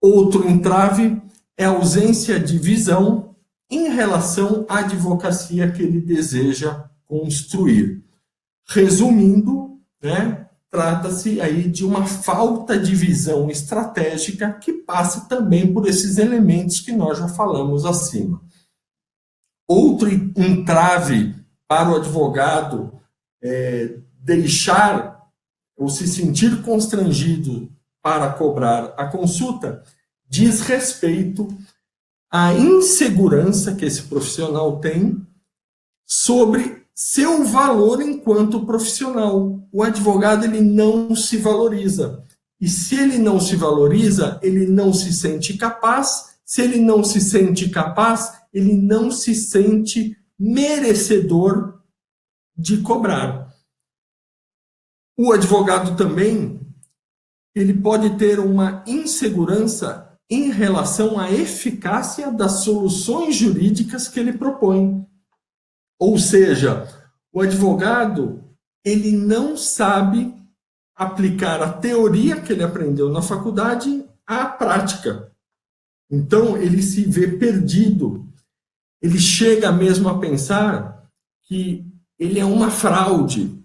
Outro entrave é a ausência de visão em relação à advocacia que ele deseja construir. Resumindo, né, trata-se aí de uma falta de visão estratégica que passa também por esses elementos que nós já falamos acima. Outro entrave para o advogado deixar ou se sentir constrangido para cobrar a consulta diz respeito à insegurança que esse profissional tem sobre seu valor enquanto profissional. O advogado ele não se valoriza. E se ele não se valoriza, ele não se sente capaz. Se ele não se sente capaz, ele não se sente merecedor de cobrar. O advogado também, ele pode ter uma insegurança em relação à eficácia das soluções jurídicas que ele propõe. Ou seja, o advogado, ele não sabe aplicar a teoria que ele aprendeu na faculdade à prática. Então, ele se vê perdido. Ele chega mesmo a pensar que ele é uma fraude.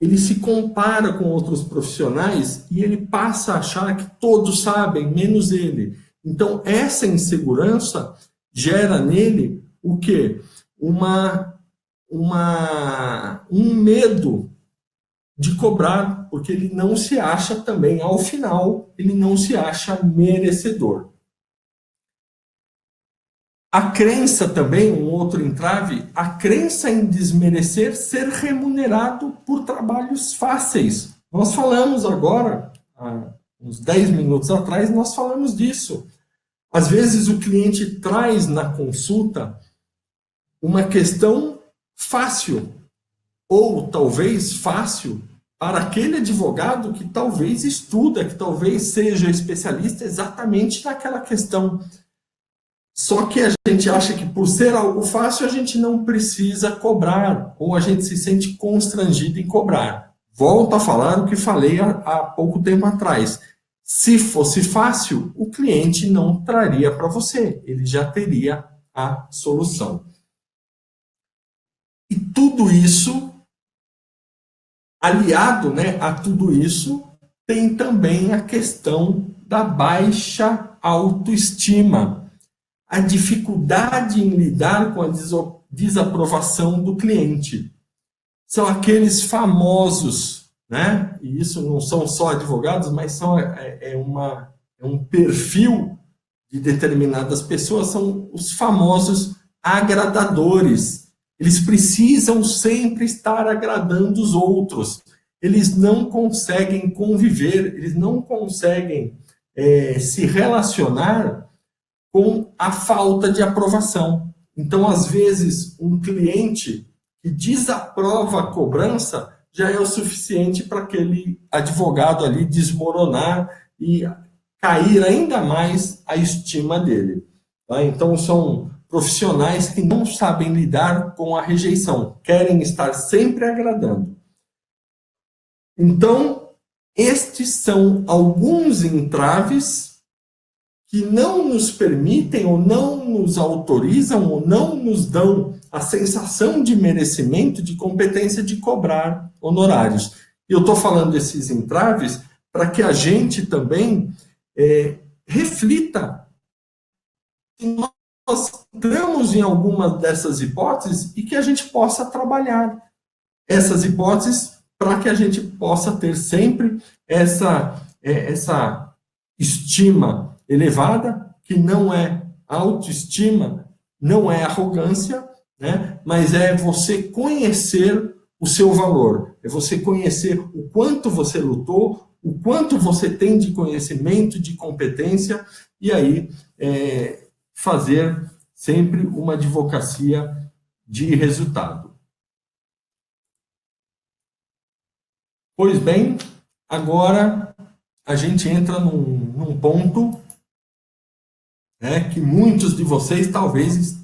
Ele se compara com outros profissionais e ele passa a achar que todos sabem, menos ele. Então, essa insegurança gera nele o quê? Um medo de cobrar, porque ele não se acha também, ao final, ele não se acha merecedor. A crença também, um outro entrave, a crença em desmerecer ser remunerado por trabalhos fáceis. Nós falamos agora, há uns 10 minutos atrás, nós falamos disso. Às vezes o cliente traz na consulta uma questão fácil, ou talvez fácil, para aquele advogado que talvez estuda, que talvez seja especialista exatamente naquela questão. Só que a gente acha que por ser algo fácil a gente não precisa cobrar, ou a gente se sente constrangido em cobrar. Volto a falar o que falei há pouco tempo atrás. Se fosse fácil, o cliente não traria para você, ele já teria a solução. E tudo isso, aliado, né, a tudo isso, tem também a questão da baixa autoestima. A dificuldade em lidar com a desaprovação do cliente. São aqueles famosos, né? E isso não são só advogados, mas um perfil de determinadas pessoas, são os famosos agradadores. Eles precisam sempre estar agradando os outros. Eles não conseguem conviver, eles não conseguem se relacionar com a falta de aprovação. Então, às vezes, um cliente que desaprova a cobrança já é o suficiente para aquele advogado ali desmoronar e cair ainda mais a estima dele. Tá? Então, são profissionais que não sabem lidar com a rejeição, querem estar sempre agradando. Então, estes são alguns entraves que não nos permitem, ou não nos autorizam, ou não nos dão a sensação de merecimento, de competência de cobrar honorários. E eu estou falando desses entraves para que a gente também reflita se nós entramos em alguma dessas hipóteses e que a gente possa trabalhar essas hipóteses para que a gente possa ter sempre essa estima elevada, que não é autoestima, não é arrogância, né? Mas é você conhecer o seu valor, é você conhecer o quanto você lutou, o quanto você tem de conhecimento, de competência, e aí fazer sempre uma advocacia de resultado. Pois bem, agora a gente entra num ponto, né, que muitos de vocês talvez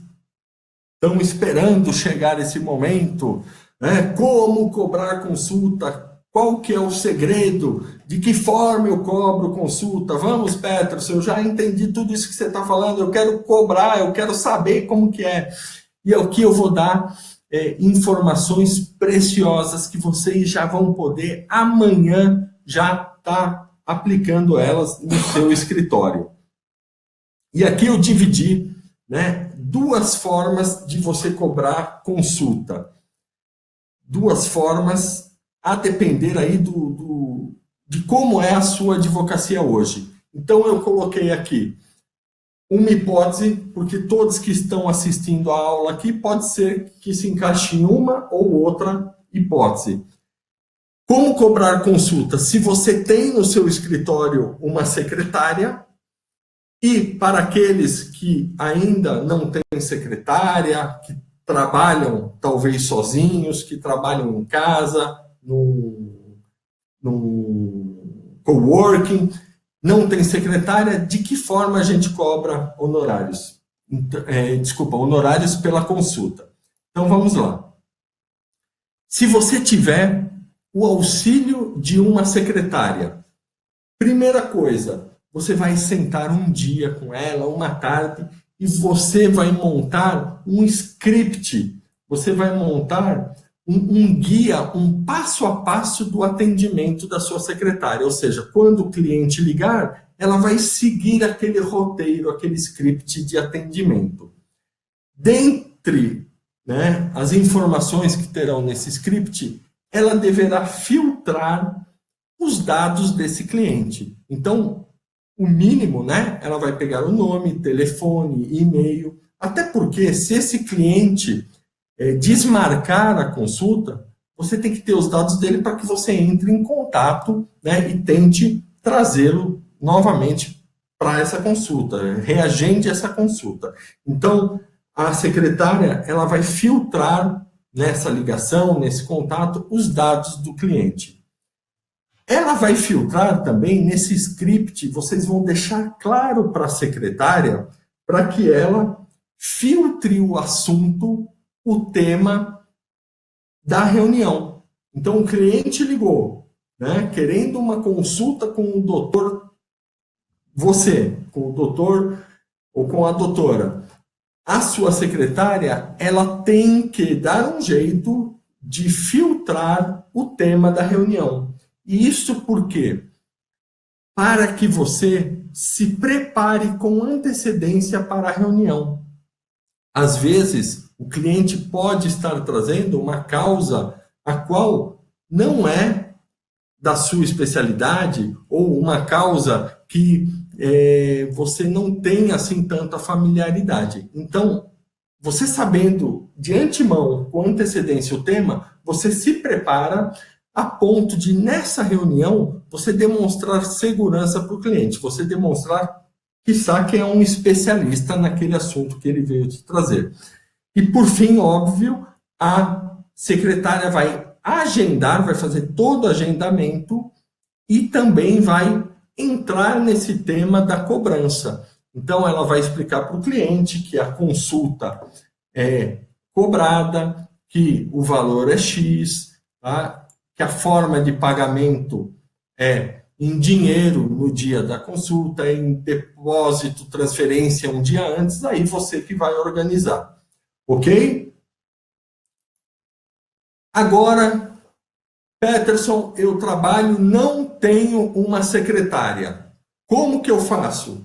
estão esperando chegar esse momento, né? Como cobrar consulta? Qual que é o segredo? De que forma eu cobro consulta? Vamos, Petros, eu já entendi tudo isso que você está falando, eu quero cobrar, eu quero saber como que é. E aqui eu vou dar informações preciosas que vocês já vão poder amanhã já estar aplicando elas no seu escritório. E aqui eu dividi, né, duas formas de você cobrar consulta. Duas formas a depender aí de como é a sua advocacia hoje. Então eu coloquei aqui uma hipótese, porque todos que estão assistindo a aula aqui, pode ser que se encaixe em uma ou outra hipótese. Como cobrar consulta? Se você tem no seu escritório uma secretária, e para aqueles que ainda não têm secretária, que trabalham talvez sozinhos, que trabalham em casa, no coworking, não tem secretária, de que forma a gente cobra honorários? Honorários pela consulta. Então vamos lá. Se você tiver o auxílio de uma secretária, primeira coisa, você vai sentar um dia com ela, uma tarde, e você vai montar um script, você vai montar um guia, um passo a passo do atendimento da sua secretária. Ou seja, quando o cliente ligar, ela vai seguir aquele roteiro, aquele script de atendimento. Dentre, né, as informações que terão nesse script, ela deverá filtrar os dados desse cliente. Então, o mínimo, né, ela vai pegar o nome, telefone, e-mail, até porque se esse cliente desmarcar a consulta, você tem que ter os dados dele para que você entre em contato, né, e tente trazê-lo novamente para essa consulta, reagende essa consulta. Então, a secretária ela vai filtrar nessa ligação, nesse contato, os dados do cliente. Ela vai filtrar também nesse script, vocês vão deixar claro para a secretária, para que ela filtre o assunto, o tema da reunião. Então, o cliente ligou, né, querendo uma consulta com o doutor, com o doutor ou com a doutora. A sua secretária, ela tem que dar um jeito de filtrar o tema da reunião. E isso por quê? Para que você se prepare com antecedência para a reunião. Às vezes, o cliente pode estar trazendo uma causa a qual não é da sua especialidade ou uma causa que você não tem assim tanta familiaridade. Então, você sabendo de antemão, com antecedência o tema, você se prepara a ponto de, nessa reunião, você demonstrar segurança para o cliente, você demonstrar, quiçá, que é um especialista naquele assunto que ele veio te trazer. E, por fim, óbvio, a secretária vai agendar, vai fazer todo o agendamento e também vai entrar nesse tema da cobrança. Então, ela vai explicar para o cliente que a consulta é cobrada, que o valor é X, tá? Que a forma de pagamento é em dinheiro no dia da consulta, em depósito, transferência um dia antes, aí você que vai organizar. Ok? Agora, Peterson, eu trabalho, não tenho uma secretária. Como que eu faço?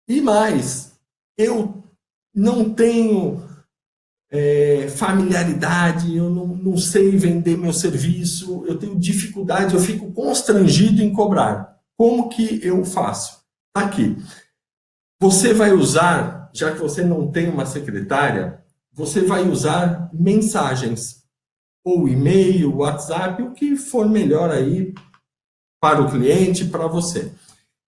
E mais, eu não tenho familiaridade, eu não sei vender meu serviço, eu tenho dificuldade, eu fico constrangido em cobrar. Como que eu faço? Aqui. Você vai usar, já que você não tem uma secretária, você vai usar mensagens, ou e-mail, WhatsApp, o que for melhor aí para o cliente, para você.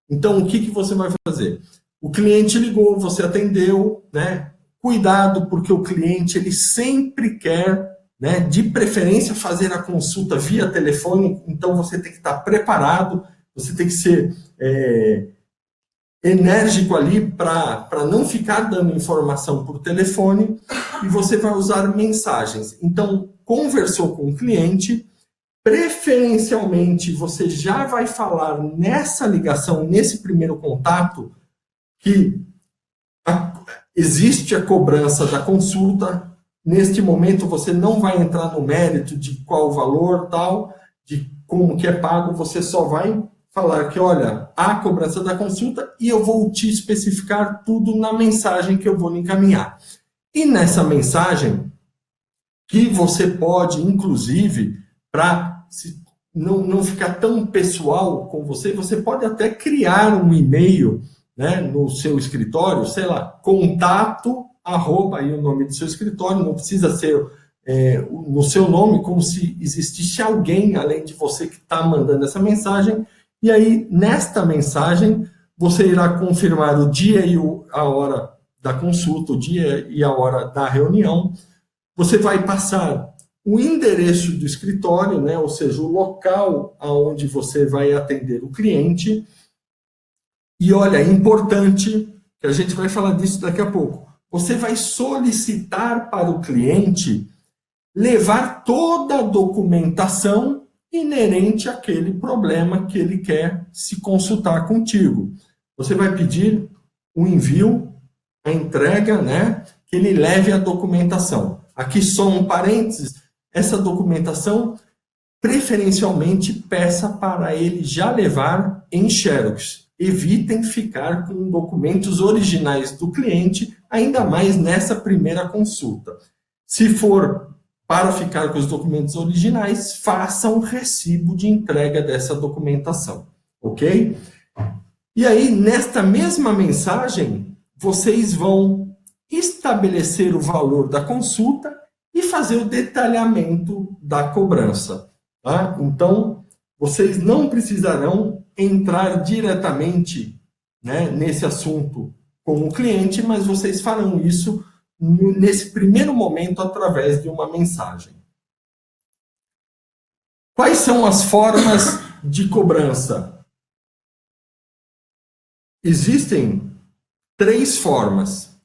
Então, o que você vai fazer? O cliente ligou, você atendeu, né? Cuidado, porque o cliente ele sempre quer, né, de preferência, fazer a consulta via telefone, então você tem que estar preparado, você tem que ser enérgico ali para não ficar dando informação por telefone, e você vai usar mensagens. Então, conversou com o cliente, preferencialmente você já vai falar nessa ligação, nesse primeiro contato, que existe a cobrança da consulta. Neste momento você não vai entrar no mérito de qual o valor, tal, de como que é pago, você só vai falar que, olha, há a cobrança da consulta e eu vou te especificar tudo na mensagem que eu vou lhe encaminhar. E nessa mensagem, que você pode, inclusive, para não ficar tão pessoal com você, você pode até criar um e-mail, né, no seu escritório, sei lá, contato, arroba, aí o nome do seu escritório, não precisa ser no seu nome, como se existisse alguém além de você que está mandando essa mensagem, e aí, nesta mensagem, você irá confirmar o dia e a hora da consulta, o dia e a hora da reunião. Você vai passar o endereço do escritório, né, ou seja, o local aonde você vai atender o cliente. E olha, é importante, que a gente vai falar disso daqui a pouco, você vai solicitar para o cliente levar toda a documentação inerente àquele problema que ele quer se consultar contigo. Você vai pedir o envio, a entrega, né, que ele leve a documentação. Aqui só um parênteses, essa documentação, preferencialmente, peça para ele já levar em Xerox. Evitem ficar com documentos originais do cliente, ainda mais nessa primeira consulta. Se for para ficar com os documentos originais, faça um recibo de entrega dessa documentação, ok? E aí, nesta mesma mensagem, vocês vão estabelecer o valor da consulta e fazer o detalhamento da cobrança, tá? Então, vocês não precisarão entrar diretamente, né, nesse assunto com o cliente, mas vocês farão isso nesse primeiro momento através de uma mensagem. Quais são as formas de cobrança? Existem 3 formas.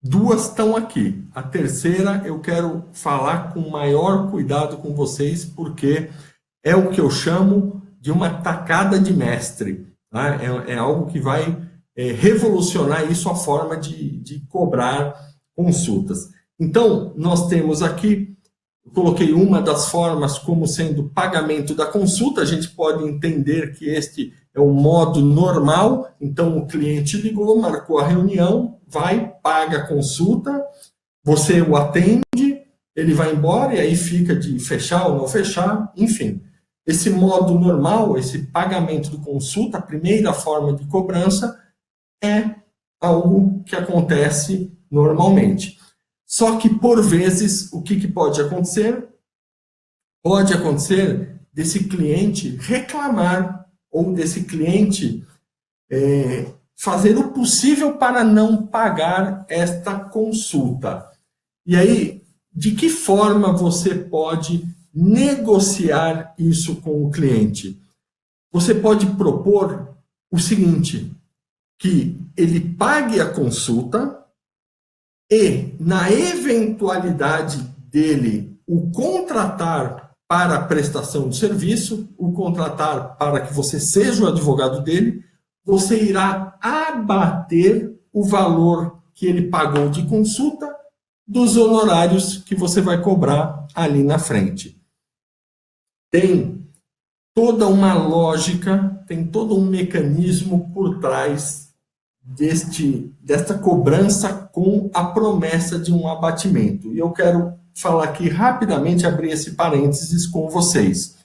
2 estão aqui. A terceira eu quero falar com maior cuidado com vocês, porque é o que eu chamo de uma tacada de mestre. Tá? É algo que vai revolucionar isso, a forma de cobrar consultas. Então, nós temos aqui, eu coloquei uma das formas como sendo pagamento da consulta. A gente pode entender que este é o modo normal. Então, o cliente ligou, marcou a reunião, vai, paga a consulta, você o atende, ele vai embora e aí fica de fechar ou não fechar, enfim. Esse modo normal, esse pagamento de consulta, a primeira forma de cobrança, é algo que acontece normalmente. Só que, por vezes, o que pode acontecer? Pode acontecer desse cliente reclamar ou desse cliente fazer o possível para não pagar esta consulta. E aí, de que forma você pode negociar isso com o cliente? Você pode propor o seguinte, que ele pague a consulta e, na eventualidade dele o contratar para a prestação de serviço, o contratar para que você seja o advogado dele, você irá abater o valor que ele pagou de consulta dos honorários que você vai cobrar ali na frente. Tem toda uma lógica, tem todo um mecanismo por trás desta cobrança com a promessa de um abatimento. E eu quero falar aqui rapidamente, abrir esse parênteses com vocês.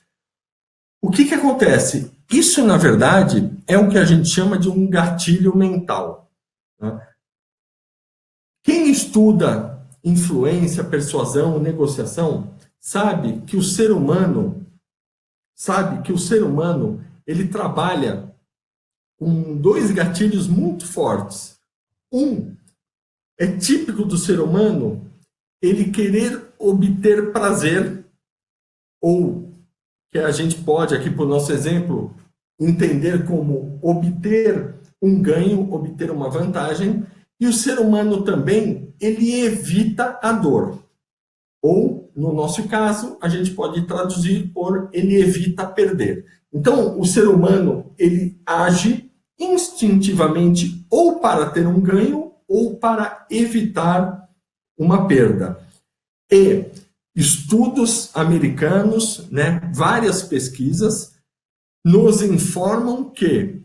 O que acontece? Isso, na verdade, é o que a gente chama de um gatilho mental. Quem estuda influência, persuasão, negociação, sabe que o ser humano ele trabalha com dois gatilhos muito fortes. Um é típico do ser humano, ele querer obter prazer, ou que a gente pode, aqui por nosso exemplo, entender como obter um ganho, obter uma vantagem, e o ser humano também, ele evita a dor. Ou, no nosso caso, a gente pode traduzir por ele evita perder. Então, o ser humano, ele age instintivamente ou para ter um ganho ou para evitar uma perda. E estudos americanos, várias pesquisas, nos informam que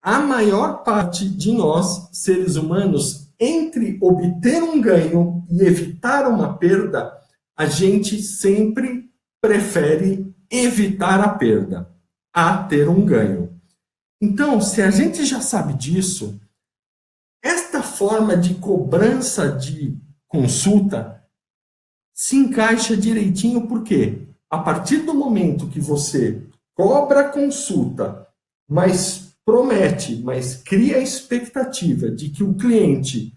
a maior parte de nós, seres humanos, entre obter um ganho e evitar uma perda, a gente sempre prefere evitar a perda a ter um ganho. Então, se a gente já sabe disso, esta forma de cobrança de consulta se encaixa direitinho, porque a partir do momento que você cobra a consulta, mas promete, mas cria a expectativa de que o cliente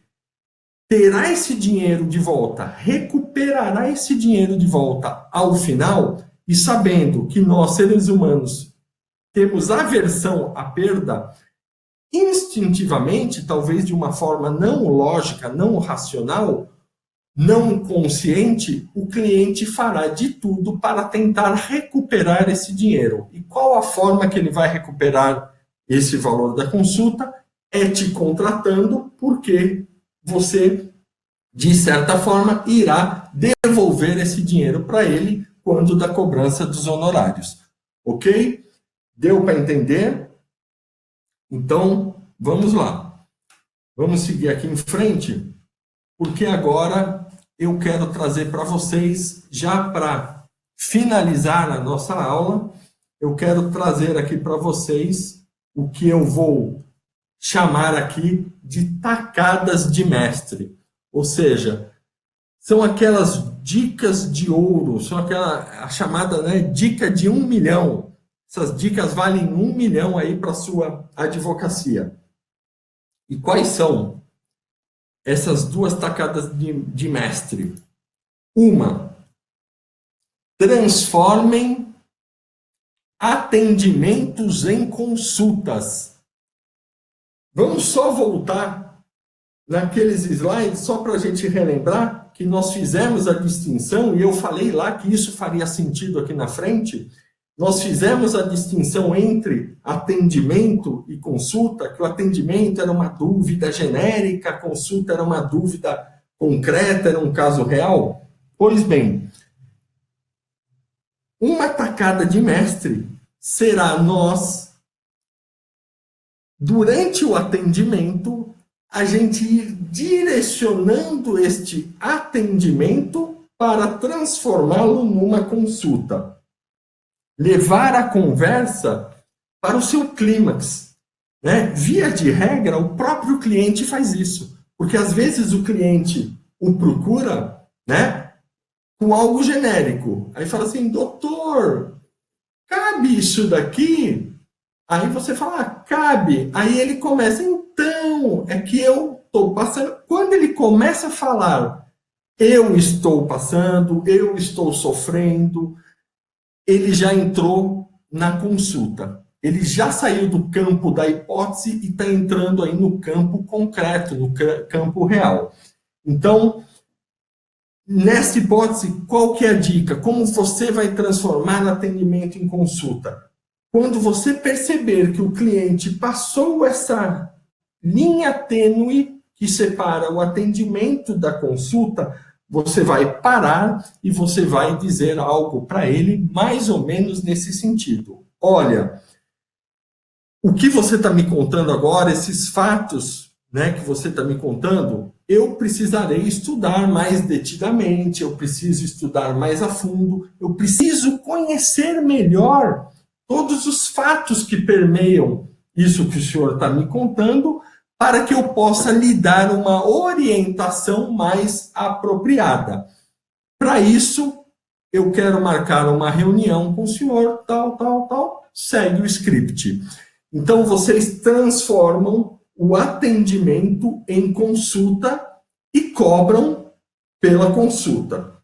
terá esse dinheiro de volta, recuperará esse dinheiro de volta ao final, e sabendo que nós, seres humanos, temos aversão à perda, instintivamente, talvez de uma forma não lógica, não racional, não consciente, o cliente fará de tudo para tentar recuperar esse dinheiro. E qual a forma que ele vai recuperar esse valor da consulta? É te contratando, porque você, de certa forma, irá devolver esse dinheiro para ele quando da cobrança dos honorários. Ok? Deu para entender? Então, vamos lá. Vamos seguir aqui em frente, porque agora eu quero trazer para vocês, já para finalizar a nossa aula, eu quero trazer aqui para vocês o que eu vou chamar aqui de tacadas de mestre. Ou seja, são aquelas dicas de ouro, são a chamada dica de 1 milhão. Essas dicas valem 1 milhão aí para a sua advocacia. E quais são essas duas tacadas de mestre? Uma, transformem atendimentos em consultas. Vamos só voltar naqueles slides, só para a gente relembrar que nós fizemos a distinção, e eu falei lá que isso faria sentido aqui na frente. Nós fizemos a distinção entre atendimento e consulta, que o atendimento era uma dúvida genérica, a consulta era uma dúvida concreta, era um caso real. Pois bem, uma tacada de mestre será nós, durante o atendimento, a gente ir direcionando este atendimento para transformá-lo numa consulta. Levar a conversa para o seu clímax. Via de regra, o próprio cliente faz isso. Porque às vezes o cliente o procura com algo genérico. Aí fala assim, doutor, cabe isso daqui? Aí você fala, cabe. Aí ele começa, então, é que eu estou passando. Quando ele começa a falar, eu estou passando, eu estou sofrendo, ele já entrou na consulta. ele já saiu do campo da hipótese e está entrando aí no campo concreto, no campo real. Então, nessa hipótese, qual que é a dica? Como você vai transformar atendimento em consulta? Quando você perceber que o cliente passou essa linha tênue que separa o atendimento da consulta, você vai parar e você vai dizer algo para ele mais ou menos nesse sentido. Olha, o que você está me contando agora, esses fatos, né, que você está me contando, eu precisarei estudar mais detidamente, eu preciso estudar mais a fundo, eu preciso conhecer melhor todos os fatos que permeiam isso que o senhor está me contando, para que eu possa lhe dar uma orientação mais apropriada. Para isso, eu quero marcar uma reunião com o senhor, tal, segue o script. Então, vocês transformam o atendimento em consulta e cobram pela consulta.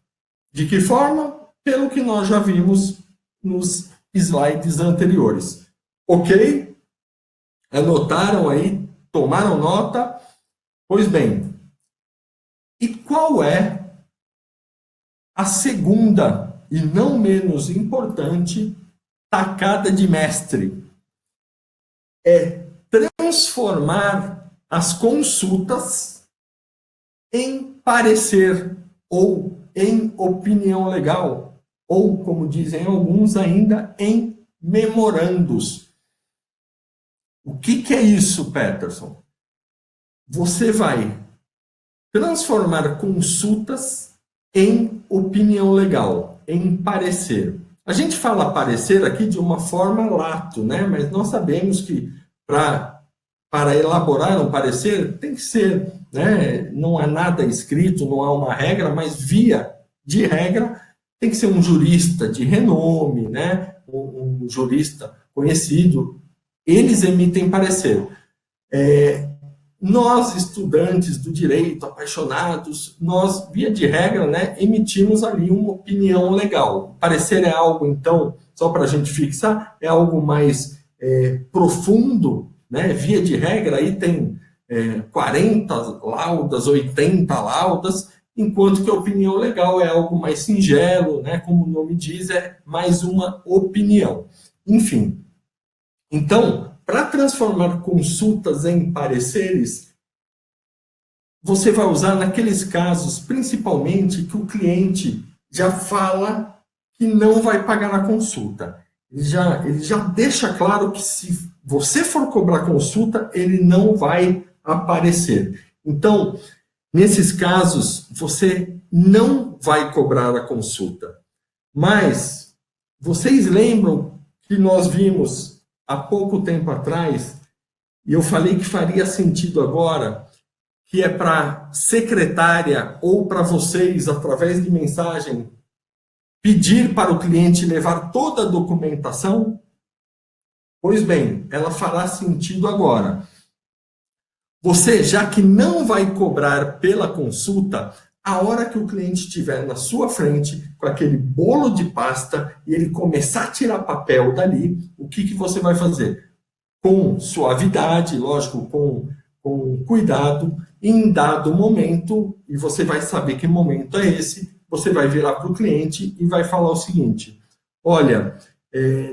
De que forma? Pelo que nós já vimos nos slides anteriores. Ok? Anotaram aí? Tomaram nota? Pois bem, e qual é a segunda e não menos importante tacada de mestre? É transformar as consultas em parecer ou em opinião legal, ou, como dizem alguns ainda, em memorandos. O que é isso, Peterson? Você vai transformar consultas em opinião legal, em parecer. A gente fala parecer aqui de uma forma lato, né? Mas nós sabemos que para elaborar um parecer tem que ser, né? Não há nada escrito, não há uma regra, mas via de regra tem que ser um jurista de renome, né? Um jurista conhecido. Eles emitem parecer. Nós, estudantes do direito, apaixonados, nós, via de regra, né, emitimos ali uma opinião legal. Parecer é algo, então, só para a gente fixar, é algo mais profundo, né? Via de regra, aí tem 40 laudas, 80 laudas, enquanto que a opinião legal é algo mais singelo, né? Como o nome diz, é mais uma opinião. Enfim, então, para transformar consultas em pareceres, você vai usar naqueles casos, principalmente, que o cliente já fala que não vai pagar na consulta. Ele já deixa claro que se você for cobrar consulta, ele não vai aparecer. Então, nesses casos, você não vai cobrar a consulta. Mas, vocês lembram que nós vimos há pouco tempo atrás, e eu falei que faria sentido agora, que é para secretária ou para vocês, através de mensagem, pedir para o cliente levar toda a documentação? Pois bem, ela fará sentido agora. Você, já que não vai cobrar pela consulta, a hora que o cliente estiver na sua frente, com aquele bolo de pasta, e ele começar a tirar papel dali, o que você vai fazer? Com suavidade, lógico, com cuidado, em dado momento, e você vai saber que momento é esse, você vai virar para o cliente e vai falar o seguinte: olha,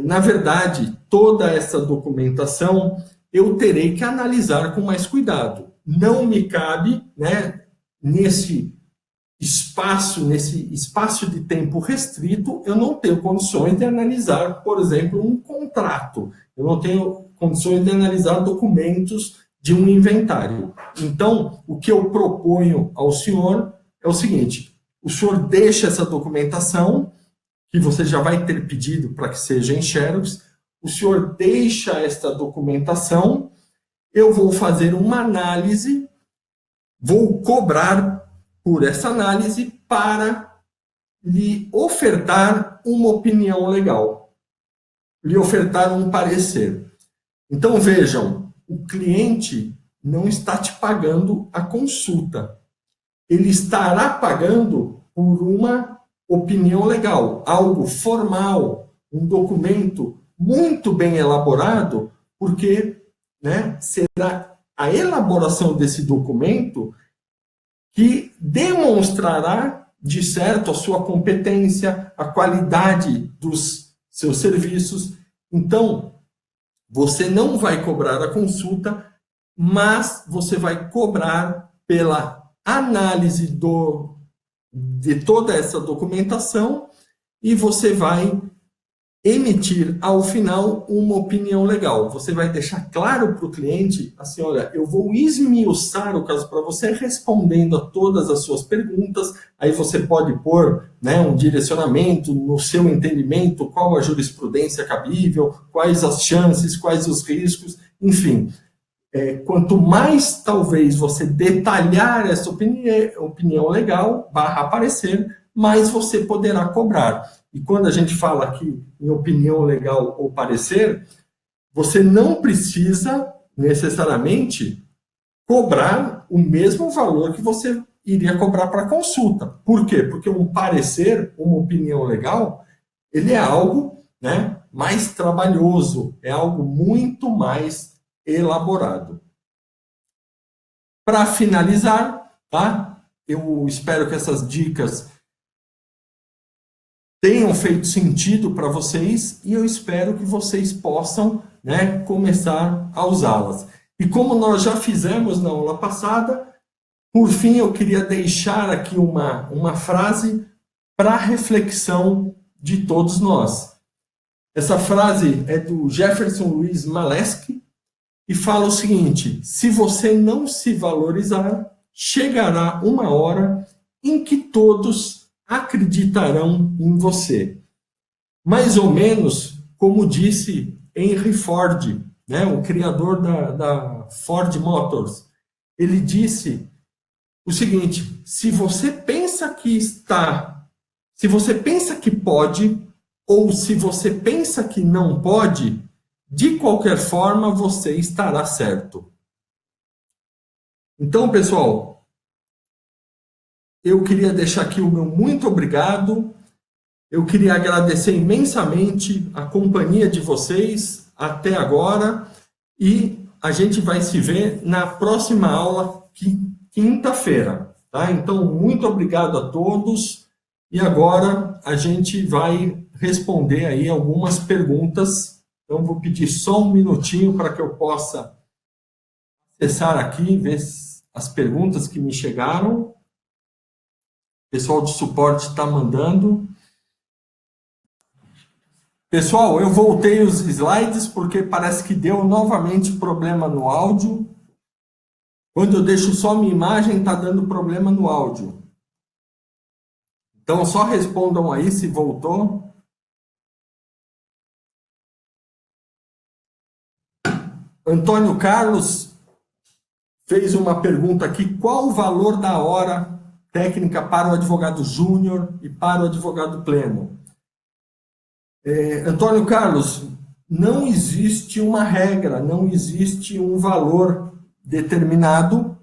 na verdade, toda essa documentação eu terei que analisar com mais cuidado. Não me cabe, né, nesse espaço de tempo restrito, eu não tenho condições de analisar, por exemplo, um contrato. Eu não tenho condições de analisar documentos de um inventário. Então, o que eu proponho ao senhor é o seguinte: o senhor deixa essa documentação, que você já vai ter pedido para que seja em Xerox, o senhor deixa esta documentação, eu vou fazer uma análise, vou cobrar por essa análise para lhe ofertar uma opinião legal, lhe ofertar um parecer. Então, vejam, o cliente não está te pagando a consulta. Ele estará pagando por uma opinião legal, algo formal, um documento muito bem elaborado, porque, né, será a elaboração desse documento que demonstrará, de certo, a sua competência, a qualidade dos seus serviços. Então, você não vai cobrar a consulta, mas você vai cobrar pela análise de toda essa documentação e você vai emitir, ao final, uma opinião legal. Você vai deixar claro para o cliente, assim, olha, eu vou esmiuçar o caso para você, respondendo a todas as suas perguntas, aí você pode pôr, né, um direcionamento no seu entendimento, qual a jurisprudência cabível, quais as chances, quais os riscos, enfim. Quanto mais, talvez, você detalhar essa opinião legal, / parecer, mais você poderá cobrar. E quando a gente fala aqui em opinião legal ou parecer, você não precisa necessariamente cobrar o mesmo valor que você iria cobrar para a consulta. Por quê? Porque um parecer, uma opinião legal, ele é algo, né, mais trabalhoso, é algo muito mais elaborado. Para finalizar, tá? Eu espero que essas dicas tenham feito sentido para vocês e eu espero que vocês possam, né, começar a usá-las. E como nós já fizemos na aula passada, por fim eu queria deixar aqui uma frase para reflexão de todos nós. Essa frase é do Jefferson Luiz Maleski e fala o seguinte: se você não se valorizar, chegará uma hora em que todos acreditarão em você. Mais ou menos como disse Henry Ford, né, o criador da Ford Motors. Ele disse o seguinte: se você pensa que pode, ou se você pensa que não pode, de qualquer forma você estará certo. Então, pessoal, eu queria deixar aqui o meu muito obrigado. Eu queria agradecer imensamente a companhia de vocês até agora e a gente vai se ver na próxima aula, quinta-feira, tá? Então, muito obrigado a todos e agora a gente vai responder aí algumas perguntas. Então, vou pedir só um minutinho para que eu possa acessar aqui, ver as perguntas que me chegaram. O pessoal de suporte está mandando. Pessoal, eu voltei os slides porque parece que deu novamente problema no áudio. Quando eu deixo só minha imagem, está dando problema no áudio. Então, só respondam aí se voltou. Antônio Carlos fez uma pergunta aqui: qual o valor da hora técnica para o advogado júnior e para o advogado pleno? Antônio Carlos, não existe uma regra, não existe um valor determinado.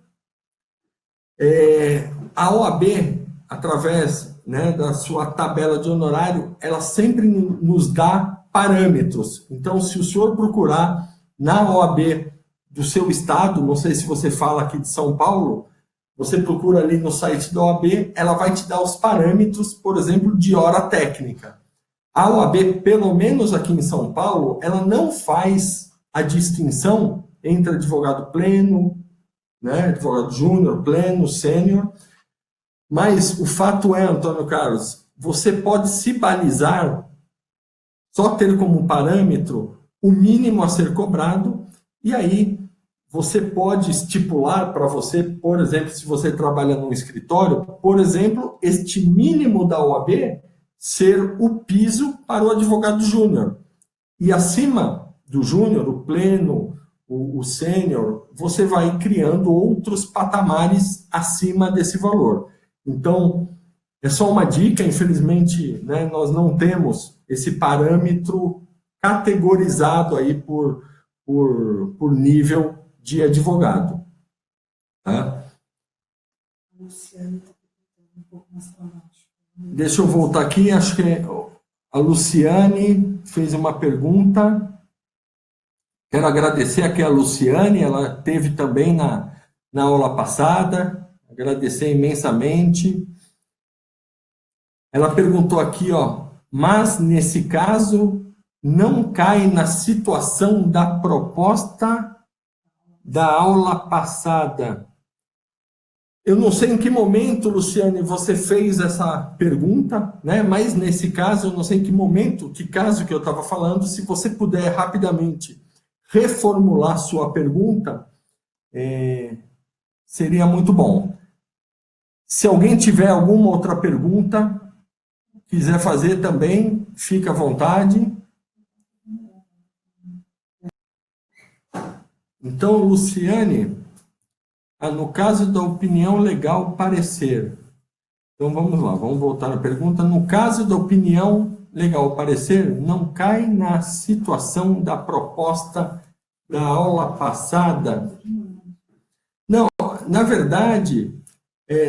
A OAB, através, né, da sua tabela de honorário, ela sempre nos dá parâmetros. Então, se o senhor procurar na OAB do seu estado, não sei se você fala aqui de São Paulo, você procura ali no site da OAB, ela vai te dar os parâmetros, por exemplo, de hora técnica. A OAB, pelo menos aqui em São Paulo, ela não faz a distinção entre advogado pleno, né, advogado júnior, pleno, sênior, mas o fato é, Antônio Carlos, você pode se balizar, só ter como parâmetro o mínimo a ser cobrado, e aí você pode estipular para você, por exemplo, se você trabalha num escritório, por exemplo, este mínimo da OAB ser o piso para o advogado júnior. E acima do júnior, o pleno, o sênior, você vai criando outros patamares acima desse valor. Então, é só uma dica, infelizmente, né, nós não temos esse parâmetro categorizado aí por nível de advogado. Tá? Deixa eu voltar aqui, acho que A Luciane fez uma pergunta. Quero agradecer aqui a Luciane, ela teve também na aula passada. Agradecer imensamente. Ela perguntou aqui, ó, mas nesse caso não cai na situação da proposta da aula passada. Eu não sei em que momento, Luciane, você fez essa pergunta, né? Mas nesse caso, eu não sei em que momento, que caso que eu estava falando, se você puder rapidamente reformular sua pergunta, seria muito bom. Se alguém tiver alguma outra pergunta, quiser fazer também, fica à vontade. Então, Luciane, no caso da opinião legal parecer. Então, vamos lá, vamos voltar à pergunta. No caso da opinião legal parecer, não cai na situação da proposta da aula passada? Não, na verdade,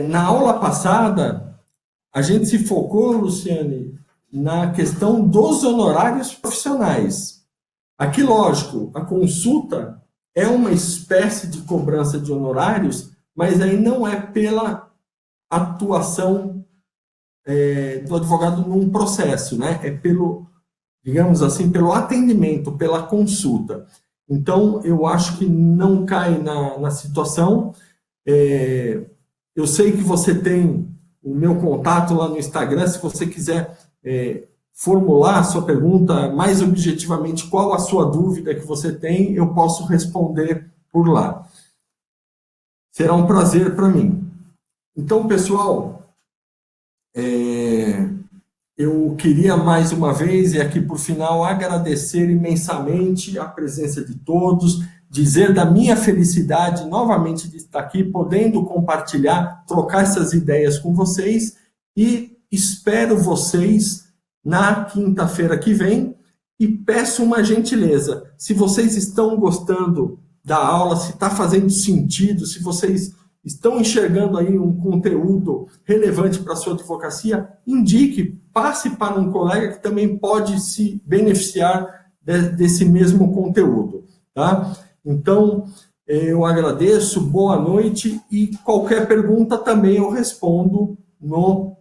na aula passada, a gente se focou, Luciane, na questão dos honorários profissionais. Aqui, lógico, a consulta é uma espécie de cobrança de honorários, mas aí não é pela atuação do advogado num processo, né? É pelo, digamos assim, pelo atendimento, pela consulta. Então, eu acho que não cai na situação. Eu sei que você tem o meu contato lá no Instagram, se você quiser formular a sua pergunta mais objetivamente, qual a sua dúvida que você tem, eu posso responder por lá. Será um prazer para mim. Então, pessoal, eu queria mais uma vez, e aqui por final, agradecer imensamente a presença de todos, dizer da minha felicidade novamente de estar aqui, podendo compartilhar, trocar essas ideias com vocês, e espero vocês na quinta-feira que vem, e peço uma gentileza, se vocês estão gostando da aula, se está fazendo sentido, se vocês estão enxergando aí um conteúdo relevante para a sua advocacia, indique, passe para um colega que também pode se beneficiar desse mesmo conteúdo, tá? Então, eu agradeço, boa noite, e qualquer pergunta também eu respondo no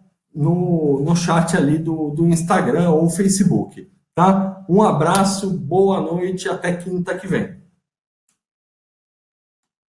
chat ali do Instagram ou Facebook, tá? Um abraço, boa noite, até quinta que vem.